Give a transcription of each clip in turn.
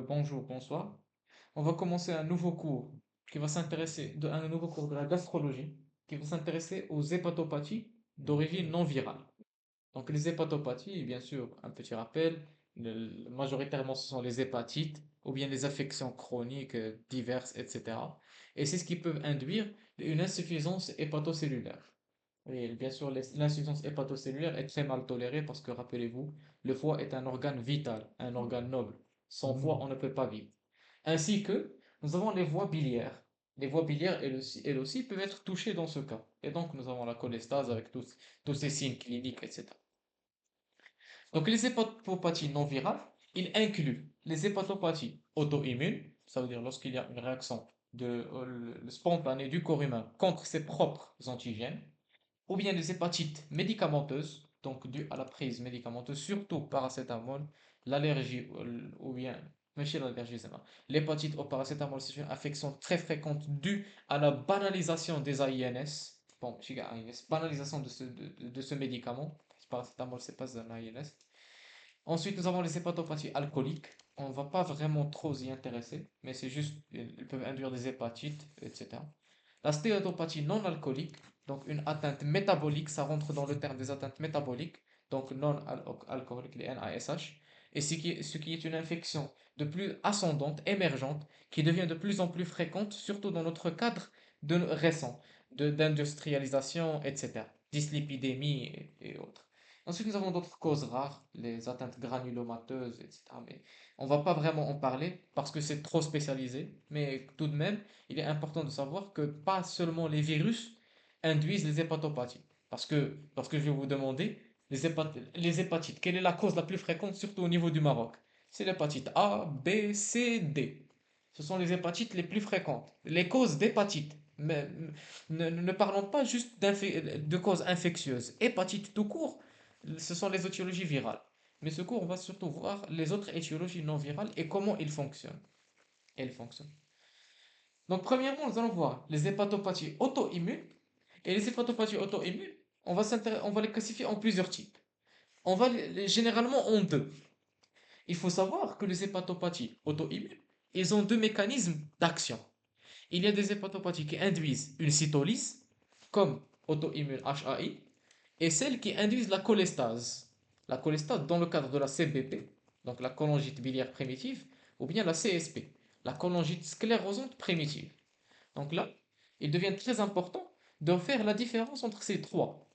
Bonjour, bonsoir. On va commencer un nouveau cours un nouveau cours de la gastrologie qui va s'intéresser aux hépatopathies d'origine non virale. Donc, les hépatopathies, bien sûr, un petit rappel, majoritairement ce sont les hépatites ou bien les affections chroniques diverses, etc. Et c'est ce qui peut induire une insuffisance hépatocellulaire. Et bien sûr, l'insuffisance hépatocellulaire est très mal tolérée parce que, rappelez-vous, le foie est un organe vital, un organe noble. Sans foie, on ne peut pas vivre. Ainsi que nous avons les voies biliaires. Les voies biliaires, elles aussi, peuvent être touchées dans ce cas. Et donc, nous avons la cholestase avec tous ces signes cliniques, etc. Donc, les hépatopathies non virales, ils incluent les hépatopathies auto-immunes, ça veut dire lorsqu'il y a une réaction spontanée du corps humain contre ses propres antigènes, ou bien les hépatites médicamenteuses, donc dues à la prise médicamenteuse, surtout paracétamol, l'allergie, ou bien, mais chez l'allergie, c'est pas. L'hépatite au paracétamol, c'est une affection très fréquente due à la banalisation des AINS. Bon, chez les AINS, banalisation de ce médicament. Paracétamol, c'est pas un AINS. Ensuite, nous avons les hépatopathies alcooliques. On ne va pas vraiment trop y intéresser, mais c'est juste, elles peuvent induire des hépatites, etc. La stéatopathie non alcoolique, donc une atteinte métabolique, ça rentre dans le terme des atteintes métaboliques, donc non alcooliques, les NASH, et ce qui est une infection de plus ascendante, émergente, qui devient de plus en plus fréquente, surtout dans notre cadre récent, d'industrialisation, etc., dyslipidémie et autres. Ensuite, nous avons d'autres causes rares, les atteintes granulomateuses, etc. Mais on ne va pas vraiment en parler parce que c'est trop spécialisé. Mais tout de même, il est important de savoir que pas seulement les virus induisent les hépatopathies. Parce que je vais vous demander, les hépatites, quelle est la cause la plus fréquente, surtout au niveau du Maroc? C'est l'hépatite A, B, C, D. Ce sont les hépatites les plus fréquentes. Les causes d'hépatite. Mais ne parlons pas juste de causes infectieuses. Hépatite tout court, ce sont les étiologies virales. Mais ce cours, on va surtout voir les autres étiologies non virales et comment ils fonctionnent. Elles fonctionnent. Donc, premièrement, nous allons voir les hépatopathies auto-immunes. Et les hépatopathies auto-immunes, on va les classifier en plusieurs types. Généralement en deux. Il faut savoir que les hépatopathies auto-immunes, ils ont deux mécanismes d'action. Il y a des hépatopathies qui induisent une cytolyse, comme auto-immune HAI, et celles qui induisent la cholestase. La cholestase dans le cadre de la CBP, donc la cholangite biliaire primitive, ou bien la CSP, la cholangite sclérosante primitive. Donc là, il devient très important de faire la différence entre ces trois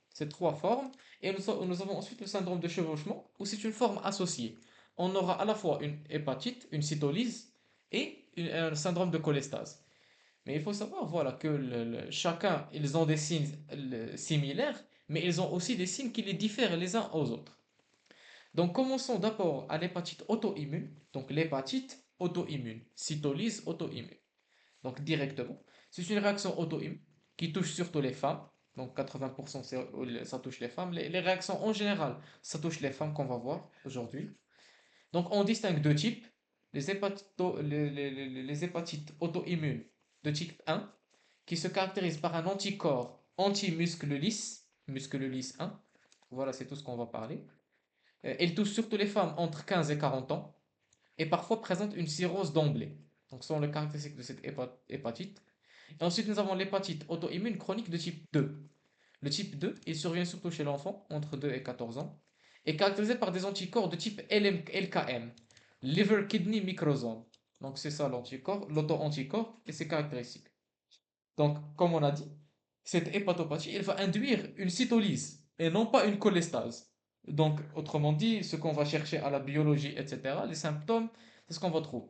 formes, et nous avons ensuite le syndrome de chevauchement, où c'est une forme associée. On aura à la fois une hépatite, une cytolyse, et un syndrome de cholestase. Mais il faut savoir, voilà, que chacun, ils ont des signes similaires, mais ils ont aussi des signes qui les diffèrent les uns aux autres. Donc, commençons d'abord à l'hépatite auto-immune. Donc, l'hépatite auto-immune, cytolyse auto-immune. Donc, directement, c'est une réaction auto-immune qui touche surtout les femmes. Donc, 80% ça touche les femmes. Les réactions en général, ça touche les femmes qu'on va voir aujourd'hui. Donc, on distingue deux types. Les hépatites auto-immunes de type 1 qui se caractérisent par un anticorps anti-muscle lisse, muscle lisse 1. Voilà, c'est tout ce qu'on va parler. Elle touche surtout les femmes entre 15 et 40 ans et parfois présente une cirrhose d'emblée. Donc, ce sont les caractéristiques de cette hépatite. Et ensuite, nous avons l'hépatite auto-immune chronique de type 2. Le type 2, il survient surtout chez l'enfant entre 2 et 14 ans, est caractérisé par des anticorps de type LKM, Liver Kidney Microsome. Donc c'est ça l'anticorps, l'auto-anticorps et ses caractéristiques. Donc, comme on a dit, cette hépatopathie, elle va induire une cytolyse et non pas une cholestase. Donc, autrement dit, ce qu'on va chercher à la biologie, etc., les symptômes, c'est ce qu'on va trouver.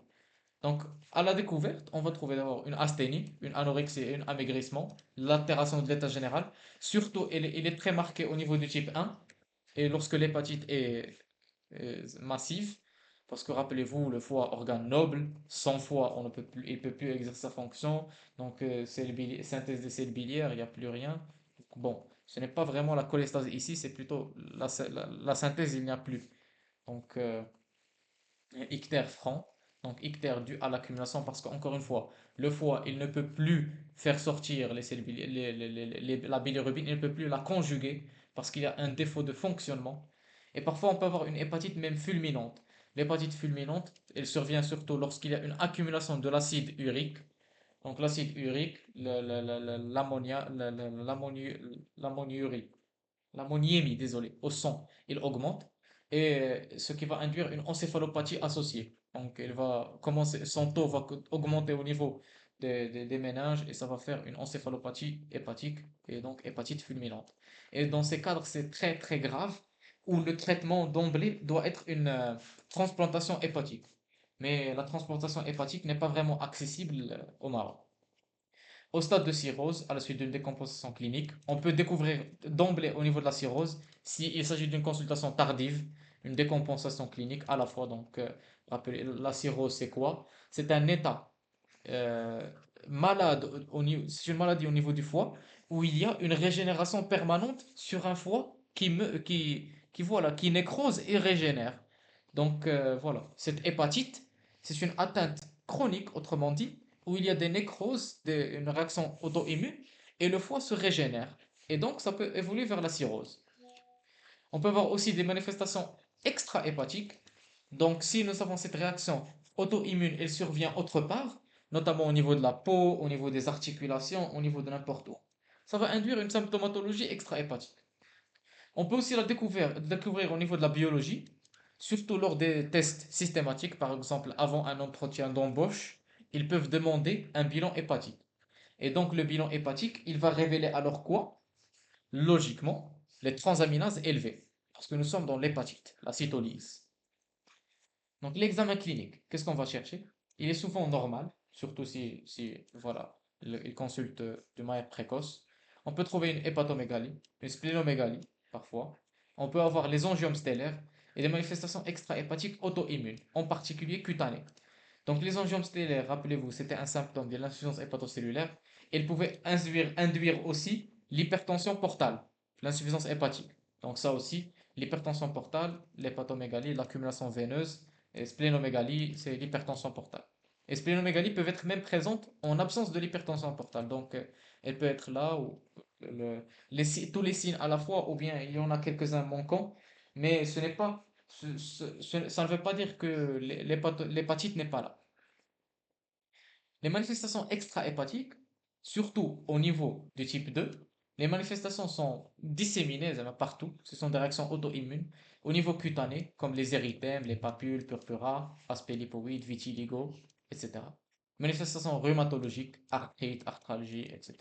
Donc, à la découverte, on va trouver d'abord une asthénie, une anorexie et un amaigrissement, l'altération de l'état général. Surtout, il est très marqué au niveau du type 1, et lorsque l'hépatite est massive, parce que rappelez-vous, le foie, organe noble, sans foie, il ne peut plus exercer sa fonction, donc synthèse des cellules biliaires, il n'y a plus rien. Donc, bon, ce n'est pas vraiment la cholestase ici, c'est plutôt la synthèse, il n'y a plus. Donc, ictère franc, donc ictère dû à l'accumulation, parce qu'encore une fois, le foie, il ne peut plus faire sortir les cellules la bilirubine, il ne peut plus la conjuguer, parce qu'il y a un défaut de fonctionnement. Et parfois, on peut avoir une hépatite même fulminante. L'hépatite fulminante, elle survient surtout lorsqu'il y a une accumulation de l'acide urique. Donc l'acide urique, l'ammonia, l'ammoniurie, l'ammoniémie, désolé, au sang, il augmente et ce qui va induire une encéphalopathie associée. Donc elle va commencer, son taux va augmenter au niveau des méninges et ça va faire une encéphalopathie hépatique et donc hépatite fulminante. Et dans ces cadres, c'est très très grave où le traitement d'emblée doit être une transplantation hépatique. Mais la transplantation hépatique n'est pas vraiment accessible au Maroc. Au stade de cirrhose, à la suite d'une décompensation clinique, on peut découvrir d'emblée au niveau de la cirrhose s'il s'agit d'une consultation tardive, une décompensation clinique à la fois. Donc, rappelez, la cirrhose, c'est quoi? C'est un état euh, malade, c'est une maladie au niveau du foie où il y a une régénération permanente sur un foie voilà, qui nécrose et régénère. Donc, voilà, cette hépatite, c'est une atteinte chronique, autrement dit, où il y a des nécroses, une réaction auto-immune, et le foie se régénère. Et donc, ça peut évoluer vers la cirrhose. On peut avoir aussi des manifestations extra-hépatiques. Donc, si nous avons cette réaction auto-immune, elle survient autre part, notamment au niveau de la peau, au niveau des articulations, au niveau de n'importe où. Ça va induire une symptomatologie extra-hépatique. On peut aussi la découvrir au niveau de la biologie, surtout lors des tests systématiques, par exemple avant un entretien d'embauche, ils peuvent demander un bilan hépatique. Et donc le bilan hépatique, il va révéler alors quoi? Logiquement, les transaminases élevées, parce que nous sommes dans l'hépatite, la cytolyse. Donc l'examen clinique, qu'est-ce qu'on va chercher? Il est souvent normal, surtout si voilà, il consulte de manière précoce. On peut trouver une hépatomégalie, une splénomégalie parfois. On peut avoir les angiomes stellaires et des manifestations extra-hépatiques auto-immunes, en particulier cutanées. Donc les angiomes stellaires, rappelez-vous, c'était un symptôme de l'insuffisance hépatocellulaire. Ils pouvaient induire aussi l'hypertension portale, l'insuffisance hépatique. Donc ça aussi, l'hypertension portale, l'hépatomégalie, l'accumulation veineuse, et splénomégalie, c'est l'hypertension portale. Et splénomégalie peuvent être même présentes en absence de l'hypertension portale. Donc elle peut être là, ou tous les signes à la fois, ou bien il y en a quelques-uns manquants, mais ce n'est pas, ça ne veut pas dire que l'hépatite n'est pas là. Les manifestations extra-hépatiques, surtout au niveau du type 2, les manifestations sont disséminées partout. Ce sont des réactions auto-immunes. Au niveau cutané, comme les érythèmes, les papules, purpura, aspect lipoïde, vitiligo, etc. Manifestations rhumatologiques, arthrite, arthralgie, etc.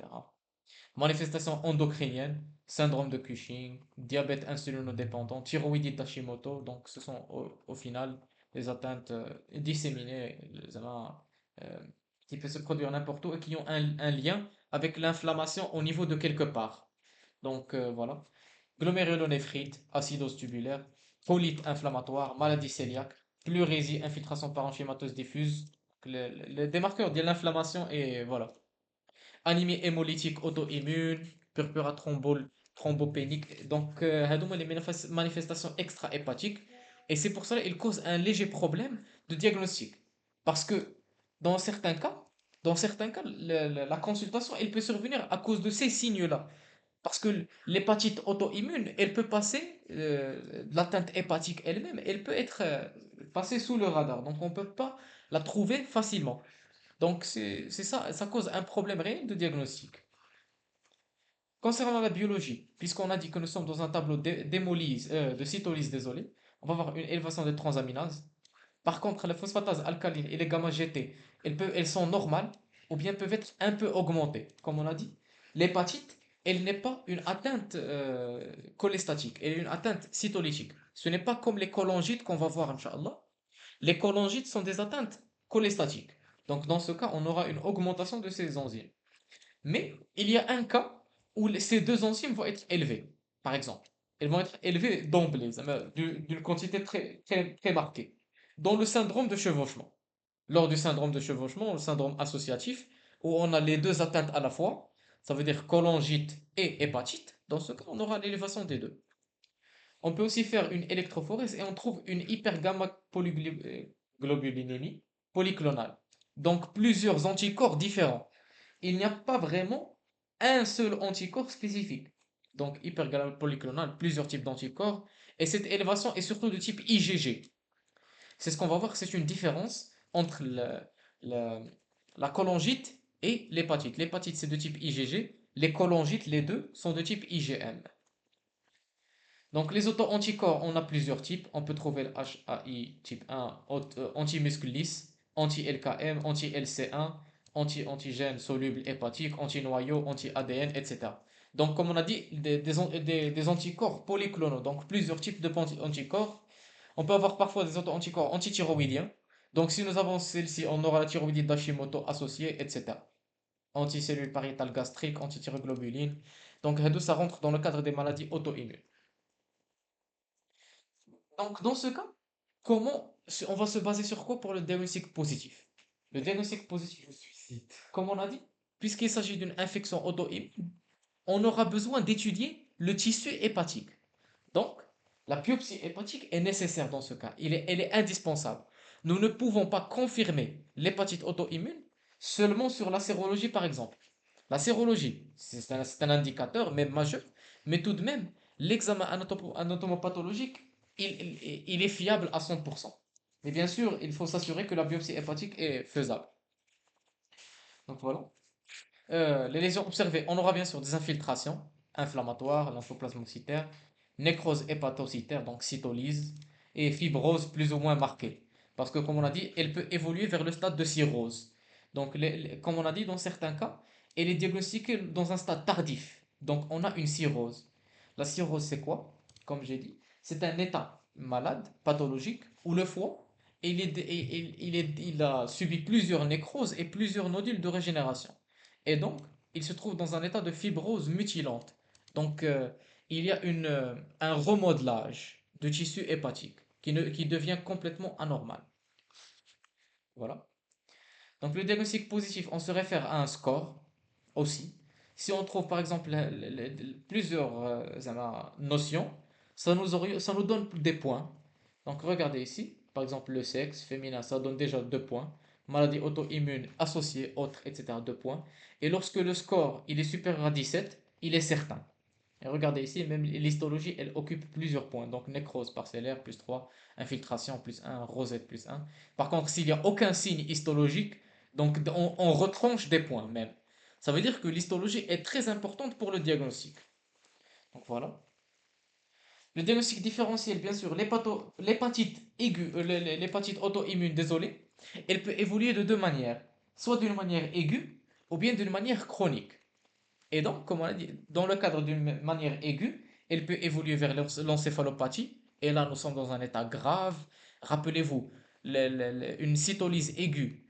Manifestations endocriniennes, syndrome de Cushing, diabète insulinodépendant, thyroïdite d'Hashimoto. Donc, ce sont au final des atteintes disséminées, euh, qui peuvent se produire n'importe où et qui ont un lien avec l'inflammation au niveau de quelque part. Donc, voilà. Glomérulonéphrite, acidose tubulaire, colite inflammatoire, maladie cœliaque, pleurésie, infiltration parenchymateuse diffuse. Des marqueurs de l'inflammation et voilà. Anémie hémolytique auto-immune, purpura thrombopénique. Donc, هذوما les manifestations extra-hépatiques. Et c'est pour cela qu'ils causent un léger problème de diagnostic. Parce que dans certains cas, la consultation, elle peut survenir à cause de ces signes-là. Parce que l'hépatite auto-immune, elle peut passer, l'atteinte hépatique elle-même, elle peut être passée sous le radar. Donc, on ne peut pas la trouver facilement. Donc, c'est ça, ça cause un problème réel de diagnostic. Concernant la biologie, puisqu'on a dit que nous sommes dans un tableau de cytolyse, désolé, on va avoir une élévation des transaminases. Par contre, les phosphatases alcalines et les gamma-GT, elles sont normales ou bien peuvent être un peu augmentées. Comme on a dit, l'hépatite, elle n'est pas une atteinte cholestatique, elle est une atteinte cytolytique. Ce n'est pas comme les cholangites qu'on va voir, Inch'Allah. Les cholangites sont des atteintes cholestatiques. Donc, dans ce cas, on aura une augmentation de ces enzymes. Mais il y a un cas où ces deux enzymes vont être élevées, par exemple. Elles vont être élevées d'emblée, d'une quantité très, très, très marquée. Dans le syndrome de chevauchement. Lors du syndrome de chevauchement, le syndrome associatif, où on a les deux atteintes à la fois, ça veut dire cholangite et hépatite, dans ce cas, on aura l'élévation des deux. On peut aussi faire une électrophorèse et on trouve une hypergamma polyglobulinémie polyclonale. Donc plusieurs anticorps différents. Il n'y a pas vraiment un seul anticorps spécifique. Donc hypergamma polyclonale, plusieurs types d'anticorps. Et cette élévation est surtout de type IgG. C'est ce qu'on va voir, c'est une différence entre le- la cholangite et l'hépatite. L'hépatite, c'est de type IgG. Les cholangites, les deux, sont de type IgM. Donc, les auto-anticorps, on a plusieurs types. On peut trouver le HAI type 1, anti-muscle lisse, anti-LKM, anti-LC1, anti-antigène soluble hépatique, anti-noyau, anti-ADN, etc. Donc, comme on a dit, des anticorps polyclonaux, donc plusieurs types de anticorps. On peut avoir parfois des auto-anticorps antithyroïdiens. Donc, si nous avons celle-ci, on aura la thyroïdite d'Hashimoto associée, etc. Anticellules pariétales gastriques, antithyroglobulines. Donc, ça rentre dans le cadre des maladies auto-immunes. Donc, dans ce cas, on va se baser sur quoi pour le diagnostic positif? Le diagnostic positif, comme on a dit, puisqu'il s'agit d'une infection auto-immune, on aura besoin d'étudier le tissu hépatique. Donc, la biopsie hépatique est nécessaire dans ce cas. Elle est indispensable. Nous ne pouvons pas confirmer l'hépatite auto-immune seulement sur la sérologie, par exemple. La sérologie, c'est un indicateur, même majeur, mais tout de même, l'examen anatomopathologique, il est fiable à 100%. Mais bien sûr, il faut s'assurer que la biopsie hépatique est faisable. Donc voilà. Les lésions observées, on aura bien sûr des infiltrations inflammatoires, lymphoplasmocytaires, nécrose hépatocytaire, donc cytolyse, et fibrose plus ou moins marquée. Parce que, comme on a dit, elle peut évoluer vers le stade de cirrhose. Donc, comme on a dit, dans certains cas, elle est diagnostiquée dans un stade tardif. Donc, on a une cirrhose. La cirrhose, c'est quoi? Comme j'ai dit, c'est un état malade, pathologique, où le foie, il a subi plusieurs nécroses et plusieurs nodules de régénération. Et donc, il se trouve dans un état de fibrose mutilante. Donc, il y a un remodelage de tissu hépatique qui devient complètement anormal. Voilà. Donc, le diagnostic positif, on se réfère à un score aussi. Si on trouve par exemple plusieurs notions, ça nous donne des points. Donc, regardez ici, par exemple, le sexe féminin, ça donne déjà 2 points. Maladie auto-immune associée, autre, etc., 2 points. Et lorsque le score il est supérieur à 17, il est certain. Et regardez ici, même l'histologie, elle occupe plusieurs points. Donc, nécrose parcellaire, plus 3, infiltration, plus 1, rosette, plus 1. Par contre, s'il n'y a aucun signe histologique, donc on retranche des points même. Ça veut dire que l'histologie est très importante pour le diagnostic. Donc voilà. Le diagnostic différentiel, bien sûr, l'hépatite aiguë, l'hépatite auto-immune, désolé, elle peut évoluer de deux manières. Soit d'une manière aiguë, ou bien d'une manière chronique. Et donc, comme on a dit, dans le cadre d'une manière aiguë, elle peut évoluer vers l'encéphalopathie. Et là, nous sommes dans un état grave. Rappelez-vous, une cytolyse aiguë,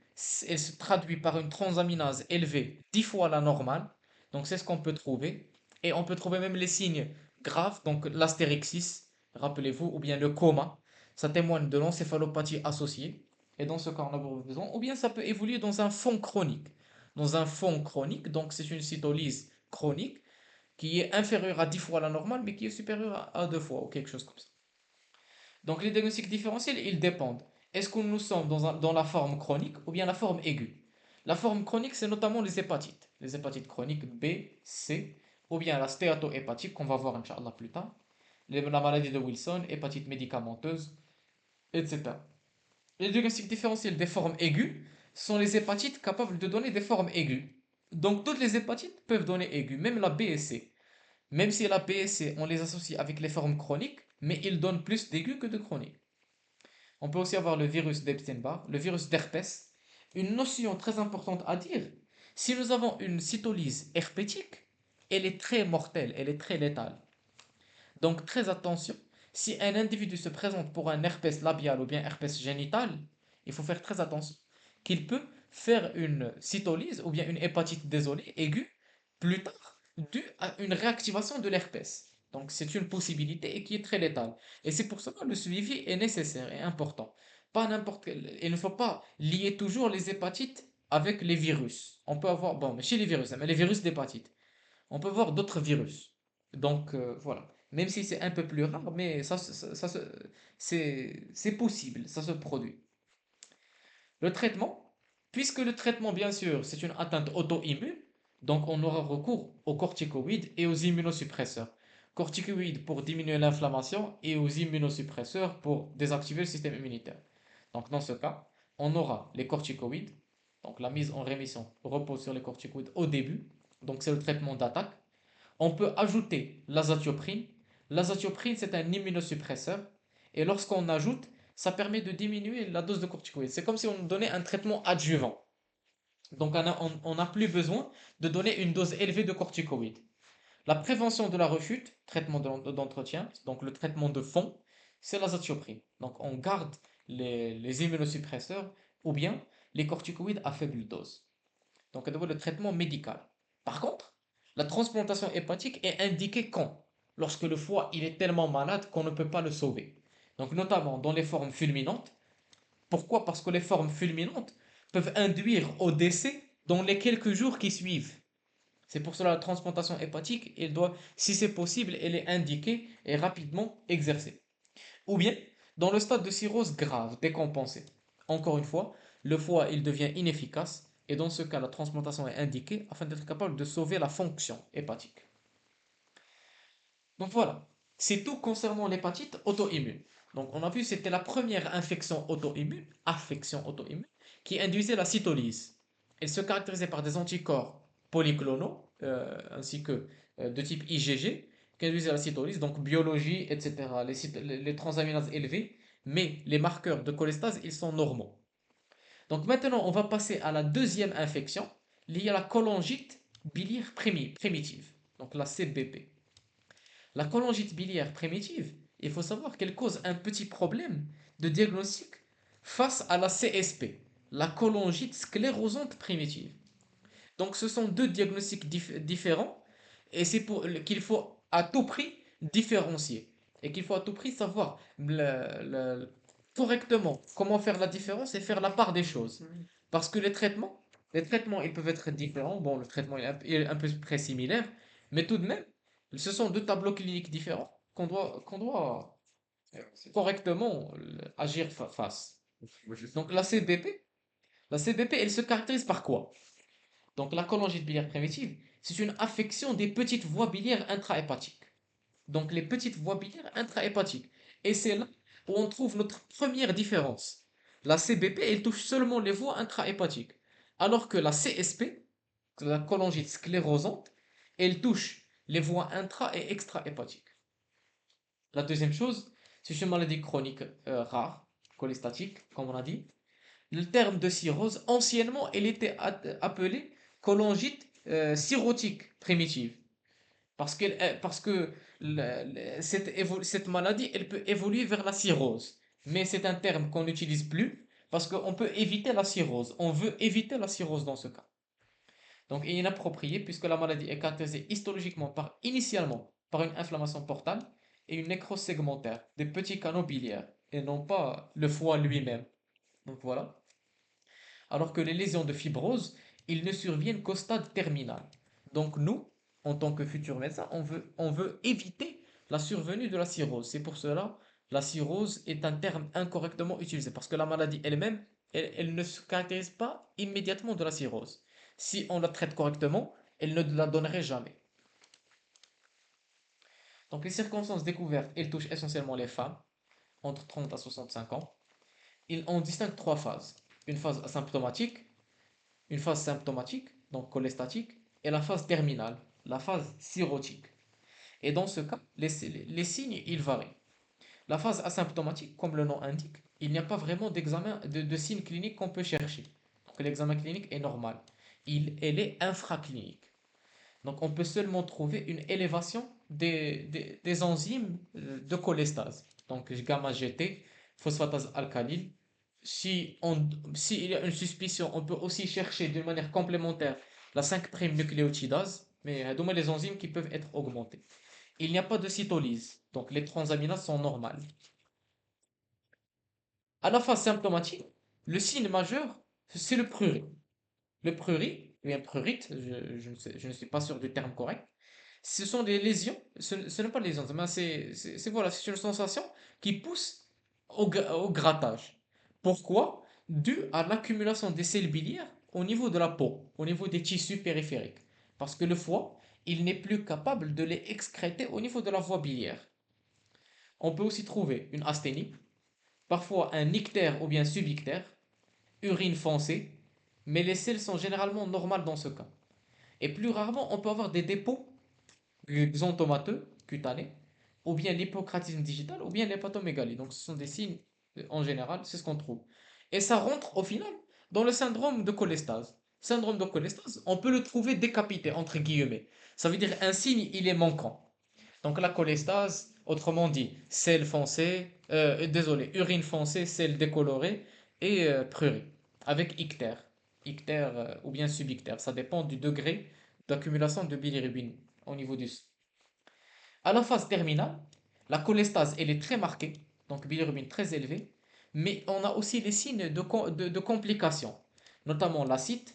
elle se traduit par une transaminase élevée 10 fois la normale. Donc, c'est ce qu'on peut trouver. Et on peut trouver même les signes graves, donc l'astérixis, rappelez-vous, ou bien le coma. Ça témoigne de l'encéphalopathie associée. Et dans ce cas, on a besoin. Ou bien ça peut évoluer dans un fond chronique. Dans un fond chronique, donc c'est une cytolyse chronique qui est inférieure à 10 fois la normale, mais qui est supérieure à 2 fois, ou quelque chose comme ça. Donc les diagnostics différentiels, ils dépendent. Est-ce que nous sommes dans la forme chronique ou bien la forme aiguë? La forme chronique, c'est notamment les hépatites chroniques B, C, ou bien la stéatohépatique, qu'on va voir, Inch'Allah, plus tard, la maladie de Wilson, hépatite médicamenteuse, etc. Les diagnostics différentiels des formes aiguës sont les hépatites capables de donner des formes aiguës. Donc toutes les hépatites peuvent donner aiguë, même la B et C. Même si la B et C, on les associe avec les formes chroniques, mais ils donnent plus d'aigus que de chroniques. On peut aussi avoir le virus d'Epstein-Barr, le virus d'herpès. Une notion très importante à dire, si nous avons une cytolyse herpétique, elle est très mortelle, elle est très létale. Donc très attention, si un individu se présente pour un herpès labial ou bien herpès génital, il faut faire très attention qu'il peut faire une cytolyse ou bien une hépatite désolée aiguë plus tard due à une réactivation de l'herpès. Donc c'est une possibilité et qui est très létale. Et c'est pour cela que le suivi est nécessaire et important. Pas n'importe quel. Il ne faut pas lier toujours les hépatites avec les virus. On peut avoir, bon, mais chez les virus, hein, mais les virus d'hépatite. On peut voir d'autres virus. Donc voilà. Même si c'est un peu plus rare, mais c'est possible, ça se produit. Le traitement, puisque le traitement, bien sûr, c'est une atteinte auto-immune, donc on aura recours aux corticoïdes et aux immunosuppresseurs. Corticoïdes pour diminuer l'inflammation et aux immunosuppresseurs pour désactiver le système immunitaire. Donc dans ce cas, on aura les corticoïdes. Donc la mise en rémission repose sur les corticoïdes au début. Donc c'est le traitement d'attaque. On peut ajouter l'azatioprine. L'azatioprine, c'est un immunosuppresseur. Et lorsqu'on ajoute, ça permet de diminuer la dose de corticoïdes. C'est comme si on donnait un traitement adjuvant. Donc on n'a plus besoin de donner une dose élevée de corticoïdes. La prévention de la rechute, traitement d'entretien, donc le traitement de fond, c'est l'azatioprine. Donc on garde les immunosuppresseurs ou bien les corticoïdes à faible dose. Donc on le traitement médical. Par contre, la transplantation hépatique est indiquée quand? Lorsque le foie il est tellement malade qu'on ne peut pas le sauver. Donc notamment dans les formes fulminantes. Pourquoi? Parce que les formes fulminantes peuvent induire au décès dans les quelques jours qui suivent. C'est pour cela la transplantation hépatique, elle doit, si c'est possible, elle est indiquée et rapidement exercée. Ou bien dans le stade de cirrhose grave, décompensée. Encore une fois, le foie il devient inefficace et dans ce cas la transplantation est indiquée afin d'être capable de sauver la fonction hépatique. Donc voilà, c'est tout concernant l'hépatite auto-immune. Donc on a vu c'était la première affection auto-immune qui induisait la cytolyse. Elle se caractérisait par des anticorps polyclonaux ainsi que de type IgG qui induisaient la cytolyse, donc biologie, etc. Les transaminases élevées, mais les marqueurs de cholestase ils sont normaux. Donc maintenant on va passer à la deuxième infection liée à la cholangite biliaire primitive, donc la CBP. La cholangite biliaire primitive, il faut savoir qu'elle cause un petit problème de diagnostic face à la CSP, la cholangite sclérosante primitive. Donc ce sont deux diagnostics différents et c'est pour qu'il faut à tout prix différencier et qu'il faut à tout prix savoir correctement comment faire la différence et faire la part des choses. Parce que les traitements ils peuvent être différents. Bon, le traitement est un peu près similaire, mais tout de même, ce sont deux tableaux cliniques différents qu'on doit correctement agir face. Donc la CBP, elle se caractérise par quoi? Donc la cholangite biliaire primitive, c'est une affection des petites voies biliaires intrahépatiques. Donc les petites voies biliaires intrahépatiques. Et c'est là où on trouve notre première différence. La CBP, elle touche seulement les voies intrahépatiques. Alors que la CSP, la cholangite sclérosante, elle touche les voies intra- et extrahépatiques. La deuxième chose, c'est une maladie chronique rare, cholestatique, comme on a dit. Le terme de cirrhose, anciennement, elle était appelée cholangite cirrhotique primitive. Parce que cette maladie, elle peut évoluer vers la cirrhose. Mais c'est un terme qu'on n'utilise plus parce qu'on peut éviter la cirrhose. On veut éviter la cirrhose dans ce cas. Donc, il est inapproprié puisque la maladie est caractérisée histologiquement initialement par une inflammation portale et une nécrose segmentaire des petits canaux biliaires et non pas le foie lui-même. Donc voilà. Alors que les lésions de fibrose, ils ne surviennent qu'au stade terminal. Donc nous, en tant que futurs médecins, on veut éviter la survenue de la cirrhose. C'est pour cela la cirrhose est un terme incorrectement utilisé parce que la maladie elle-même, elle ne se caractérise pas immédiatement de la cirrhose. Si on la traite correctement, elle ne la donnerait jamais. Donc les circonstances découvertes, elles touchent essentiellement les femmes entre 30 à 65 ans. On distingue trois phases. Une phase asymptomatique, une phase symptomatique, donc cholestatique, et la phase terminale, la phase cirrhotique. Et dans ce cas, les signes, ils varient. La phase asymptomatique, comme le nom indique, il n'y a pas vraiment d'examen de signes cliniques qu'on peut chercher. Donc l'examen clinique est normal. Elle est infraclinique. Donc on peut seulement trouver une élévation des enzymes de cholestase. Donc gamma-GT, phosphatase alcaline. S'il y a une suspicion, on peut aussi chercher d'une manière complémentaire la 5' nucléotidase, mais les enzymes qui peuvent être augmentées. Il n'y a pas de cytolyse, donc les transaminases sont normales. À la phase symptomatique, le signe majeur, c'est le prurit. Le prurit, ou bien prurite, je ne suis pas sûr du terme correct, ce sont des lésions, ce n'est pas des lésions, mais voilà, c'est une sensation qui pousse au grattage. Pourquoi? Dû à l'accumulation des sels biliaires au niveau de la peau, au niveau des tissus périphériques. Parce que le foie, il n'est plus capable de les excréter au niveau de la voie biliaire. On peut aussi trouver une asthénie, parfois un ictère ou bien subictère, urine foncée, mais les selles sont généralement normales dans ce cas. Et plus rarement, on peut avoir des dépôts xanthomateux, cutanés, ou bien l'hypocratisme digital, ou bien l'hépatomégalie. Donc ce sont des signes, en général, c'est ce qu'on trouve. Et ça rentre au final dans le syndrome de cholestase. Syndrome de cholestase, on peut le trouver décapité, entre guillemets. Ça veut dire un signe, il est manquant. Donc la cholestase, autrement dit, sel foncé, désolé, urine foncée, sel décoloré et prurit, avec ictère. Ictère ou bien subictère, ça dépend du degré d'accumulation de bilirubine au niveau du sang. À la phase terminale, la cholestase, elle est très marquée, donc bilirubine très élevée, mais on a aussi les signes de complications, notamment l'acide,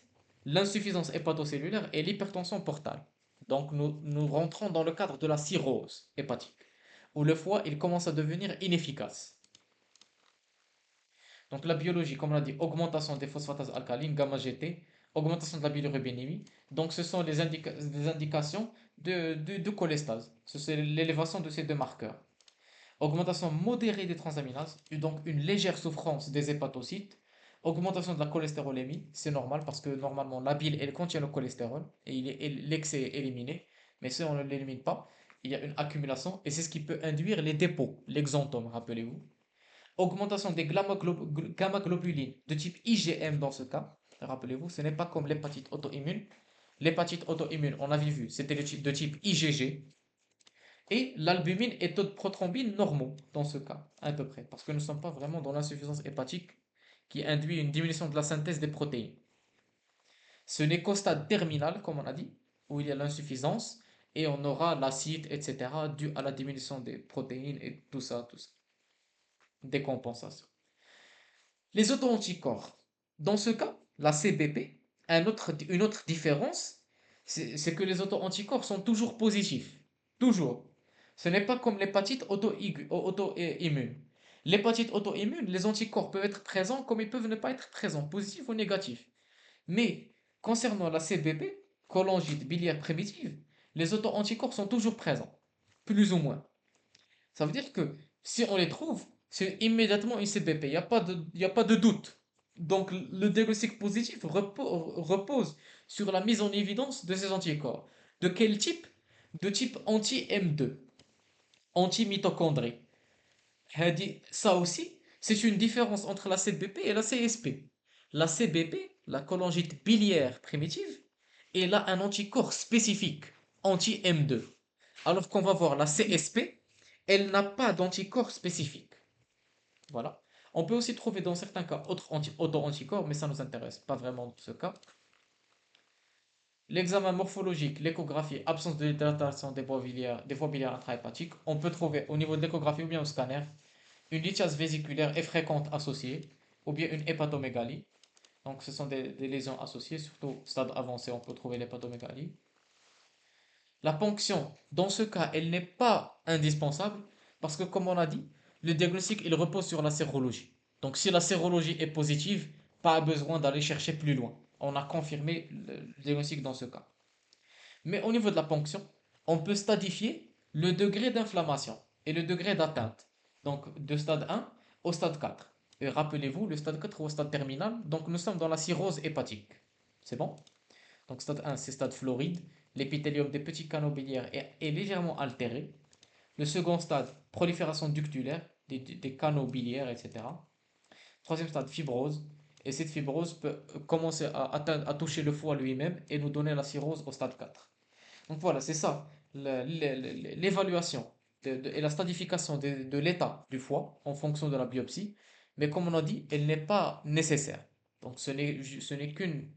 l'insuffisance hépatocellulaire et l'hypertension portale. Donc nous rentrons dans le cadre de la cirrhose hépatique, où le foie il commence à devenir inefficace. Donc la biologie, comme on l'a dit, augmentation des phosphatases alcalines, gamma-GT, augmentation de la bilurébinémie. Donc ce sont des indications de cholestase. C'est l'élévation de ces deux marqueurs. Augmentation modérée des transaminases, et donc une légère souffrance des hépatocytes. Augmentation de la cholestérolémie, c'est normal parce que normalement la bile elle contient le cholestérol et l'excès est éliminé. Mais si on ne l'élimine pas, il y a une accumulation et c'est ce qui peut induire les dépôts, l'exanthome, rappelez-vous. Augmentation des gamma-globulines de type IgM dans ce cas. Rappelez-vous, ce n'est pas comme l'hépatite auto-immune. L'hépatite auto-immune, on avait vu, c'était de type IgG. Et l'albumine et taux de prothrombine normaux dans ce cas, à peu près. Parce que nous ne sommes pas vraiment dans l'insuffisance hépatique qui induit une diminution de la synthèse des protéines. Ce n'est qu'au stade terminal, comme on a dit, où il y a l'insuffisance, et on aura l'acide, etc., dû à la diminution des protéines et tout ça, tout ça. Décompensation. Les auto-anticorps. Dans ce cas, la CBP, une autre différence, c'est que les auto-anticorps sont toujours positifs. Toujours. Ce n'est pas comme l'hépatite auto-immune. L'hépatite auto-immune, les anticorps peuvent être présents comme ils peuvent ne pas être présents, positifs ou négatifs. Mais concernant la CBP, cholangite biliaire primitive, les auto-anticorps sont toujours présents, plus ou moins. Ça veut dire que si on les trouve, c'est immédiatement une CBP. Il y a pas de doute. Donc le diagnostic positif repose sur la mise en évidence de ces anticorps. De quel type? De type anti-M2, anti-mitochondrie. Ça aussi, c'est une différence entre la CBP et la CSP. La CBP, la cholangite biliaire primitive, elle a un anticorps spécifique, anti-M2. Alors qu'on va voir la CSP, elle n'a pas d'anticorps spécifique. Voilà. On peut aussi trouver dans certains cas autres auto-anticorps, mais ça ne nous intéresse pas vraiment dans ce cas. L'examen morphologique, l'échographie, absence de dilatation des voies biliaires intrahépatiques. On peut trouver au niveau de l'échographie ou bien au scanner une lithiase vésiculaire est fréquente associée, ou bien une hépatomégalie. Donc ce sont des lésions associées, surtout au stade avancé, on peut trouver l'hépatomégalie. La ponction, dans ce cas, elle n'est pas indispensable parce que, comme on a dit, le diagnostic, il repose sur la sérologie. Donc, si la sérologie est positive, pas besoin d'aller chercher plus loin. On a confirmé le diagnostic dans ce cas. Mais au niveau de la ponction, on peut stadifier le degré d'inflammation et le degré d'atteinte. Donc, de stade 1 au stade 4. Et rappelez-vous, le stade 4 au stade terminal, donc nous sommes dans la cirrhose hépatique. C'est bon? Donc stade 1, c'est stade floride. L'épithélium des petits canaux biliaires est légèrement altéré. Le second stade, prolifération ductulaire des canaux biliaires, etc. Troisième stade, fibrose. Et cette fibrose peut commencer à toucher le foie lui-même et nous donner la cirrhose au stade 4. Donc voilà, c'est ça, l'évaluation et la stadification de l'état du foie en fonction de la biopsie. Mais comme on a dit, elle n'est pas nécessaire. Donc ce n'est qu'une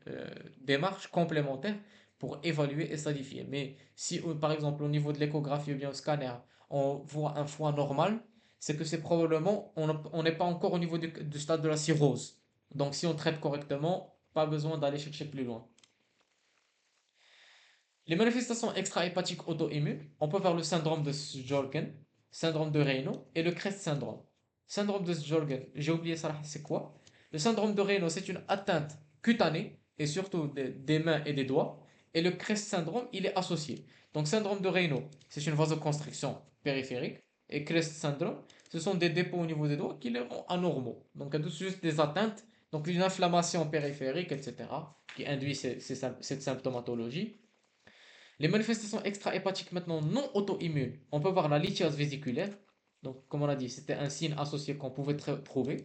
démarche complémentaire pour évaluer et stadifier. Mais si par exemple au niveau de l'échographie ou bien au scanner, on voit un foie normal, c'est que c'est probablement, on n'est pas encore au niveau du stade de la cirrhose. Donc si on traite correctement, pas besoin d'aller chercher plus loin. Les manifestations extra-hépatiques auto-immunes, on peut voir le syndrome de Sjogren, syndrome de Raynaud et le CREST syndrome. Syndrome de Sjogren, j'ai oublié ça, c'est quoi? Le syndrome de Raynaud, c'est une atteinte cutanée et surtout des mains et des doigts. Et le CREST syndrome, il est associé. Donc, syndrome de Raynaud, c'est une vasoconstriction périphérique. et Crest syndrome, ce sont des dépôts au niveau des doigts qui les rendent anormaux. Donc, il y a juste des atteintes, donc une inflammation périphérique, etc., qui induit cette symptomatologie. Les manifestations extra-hépatiques maintenant non auto-immunes, on peut voir la lithiase vésiculaire. Donc, comme on a dit, c'était un signe associé qu'on pouvait trouver,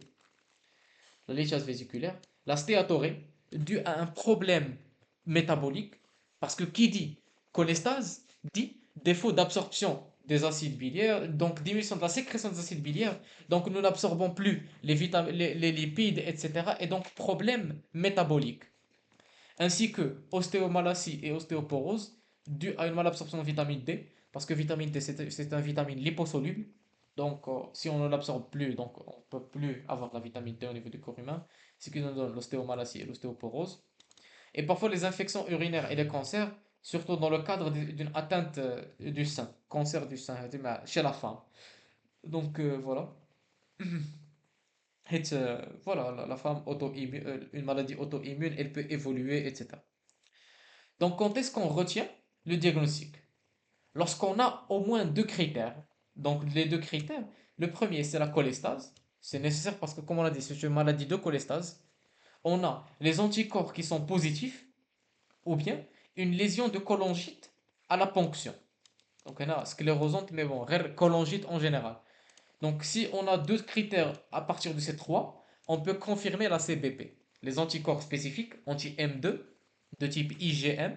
la lithiase vésiculaire. La stéatorée, due à un problème métabolique, parce que qui dit cholestase dit défaut d'absorption des acides biliaires, donc diminution de la sécrétion des acides biliaires, donc nous n'absorbons plus les lipides, etc. Et donc problème métabolique, ainsi que ostéomalacie et ostéoporose, due à une malabsorption de vitamine D, parce que vitamine D c'est une vitamine liposoluble, donc si on ne l'absorbe plus, donc on ne peut plus avoir de la vitamine D au niveau du corps humain, ce qui nous donne l'ostéomalacie et l'ostéoporose. Et parfois les infections urinaires et les cancers, surtout dans le cadre d'une atteinte du sein, cancer du sein chez la femme. Donc voilà. Voilà, la femme une maladie auto-immune, elle peut évoluer, etc. Donc, quand est-ce qu'on retient le diagnostic? Lorsqu'on a au moins deux critères. Donc, les deux critères, le premier, c'est la cholestase. C'est nécessaire parce que, comme on l'a dit, c'est une maladie de cholestase. On a les anticorps qui sont positifs ou bien une lésion de cholangite à la ponction. Donc, on a sclérosante, mais bon, cholangite en général. Donc, si on a deux critères à partir de ces trois, on peut confirmer la CBP. Les anticorps spécifiques, anti-M2, de type IgM,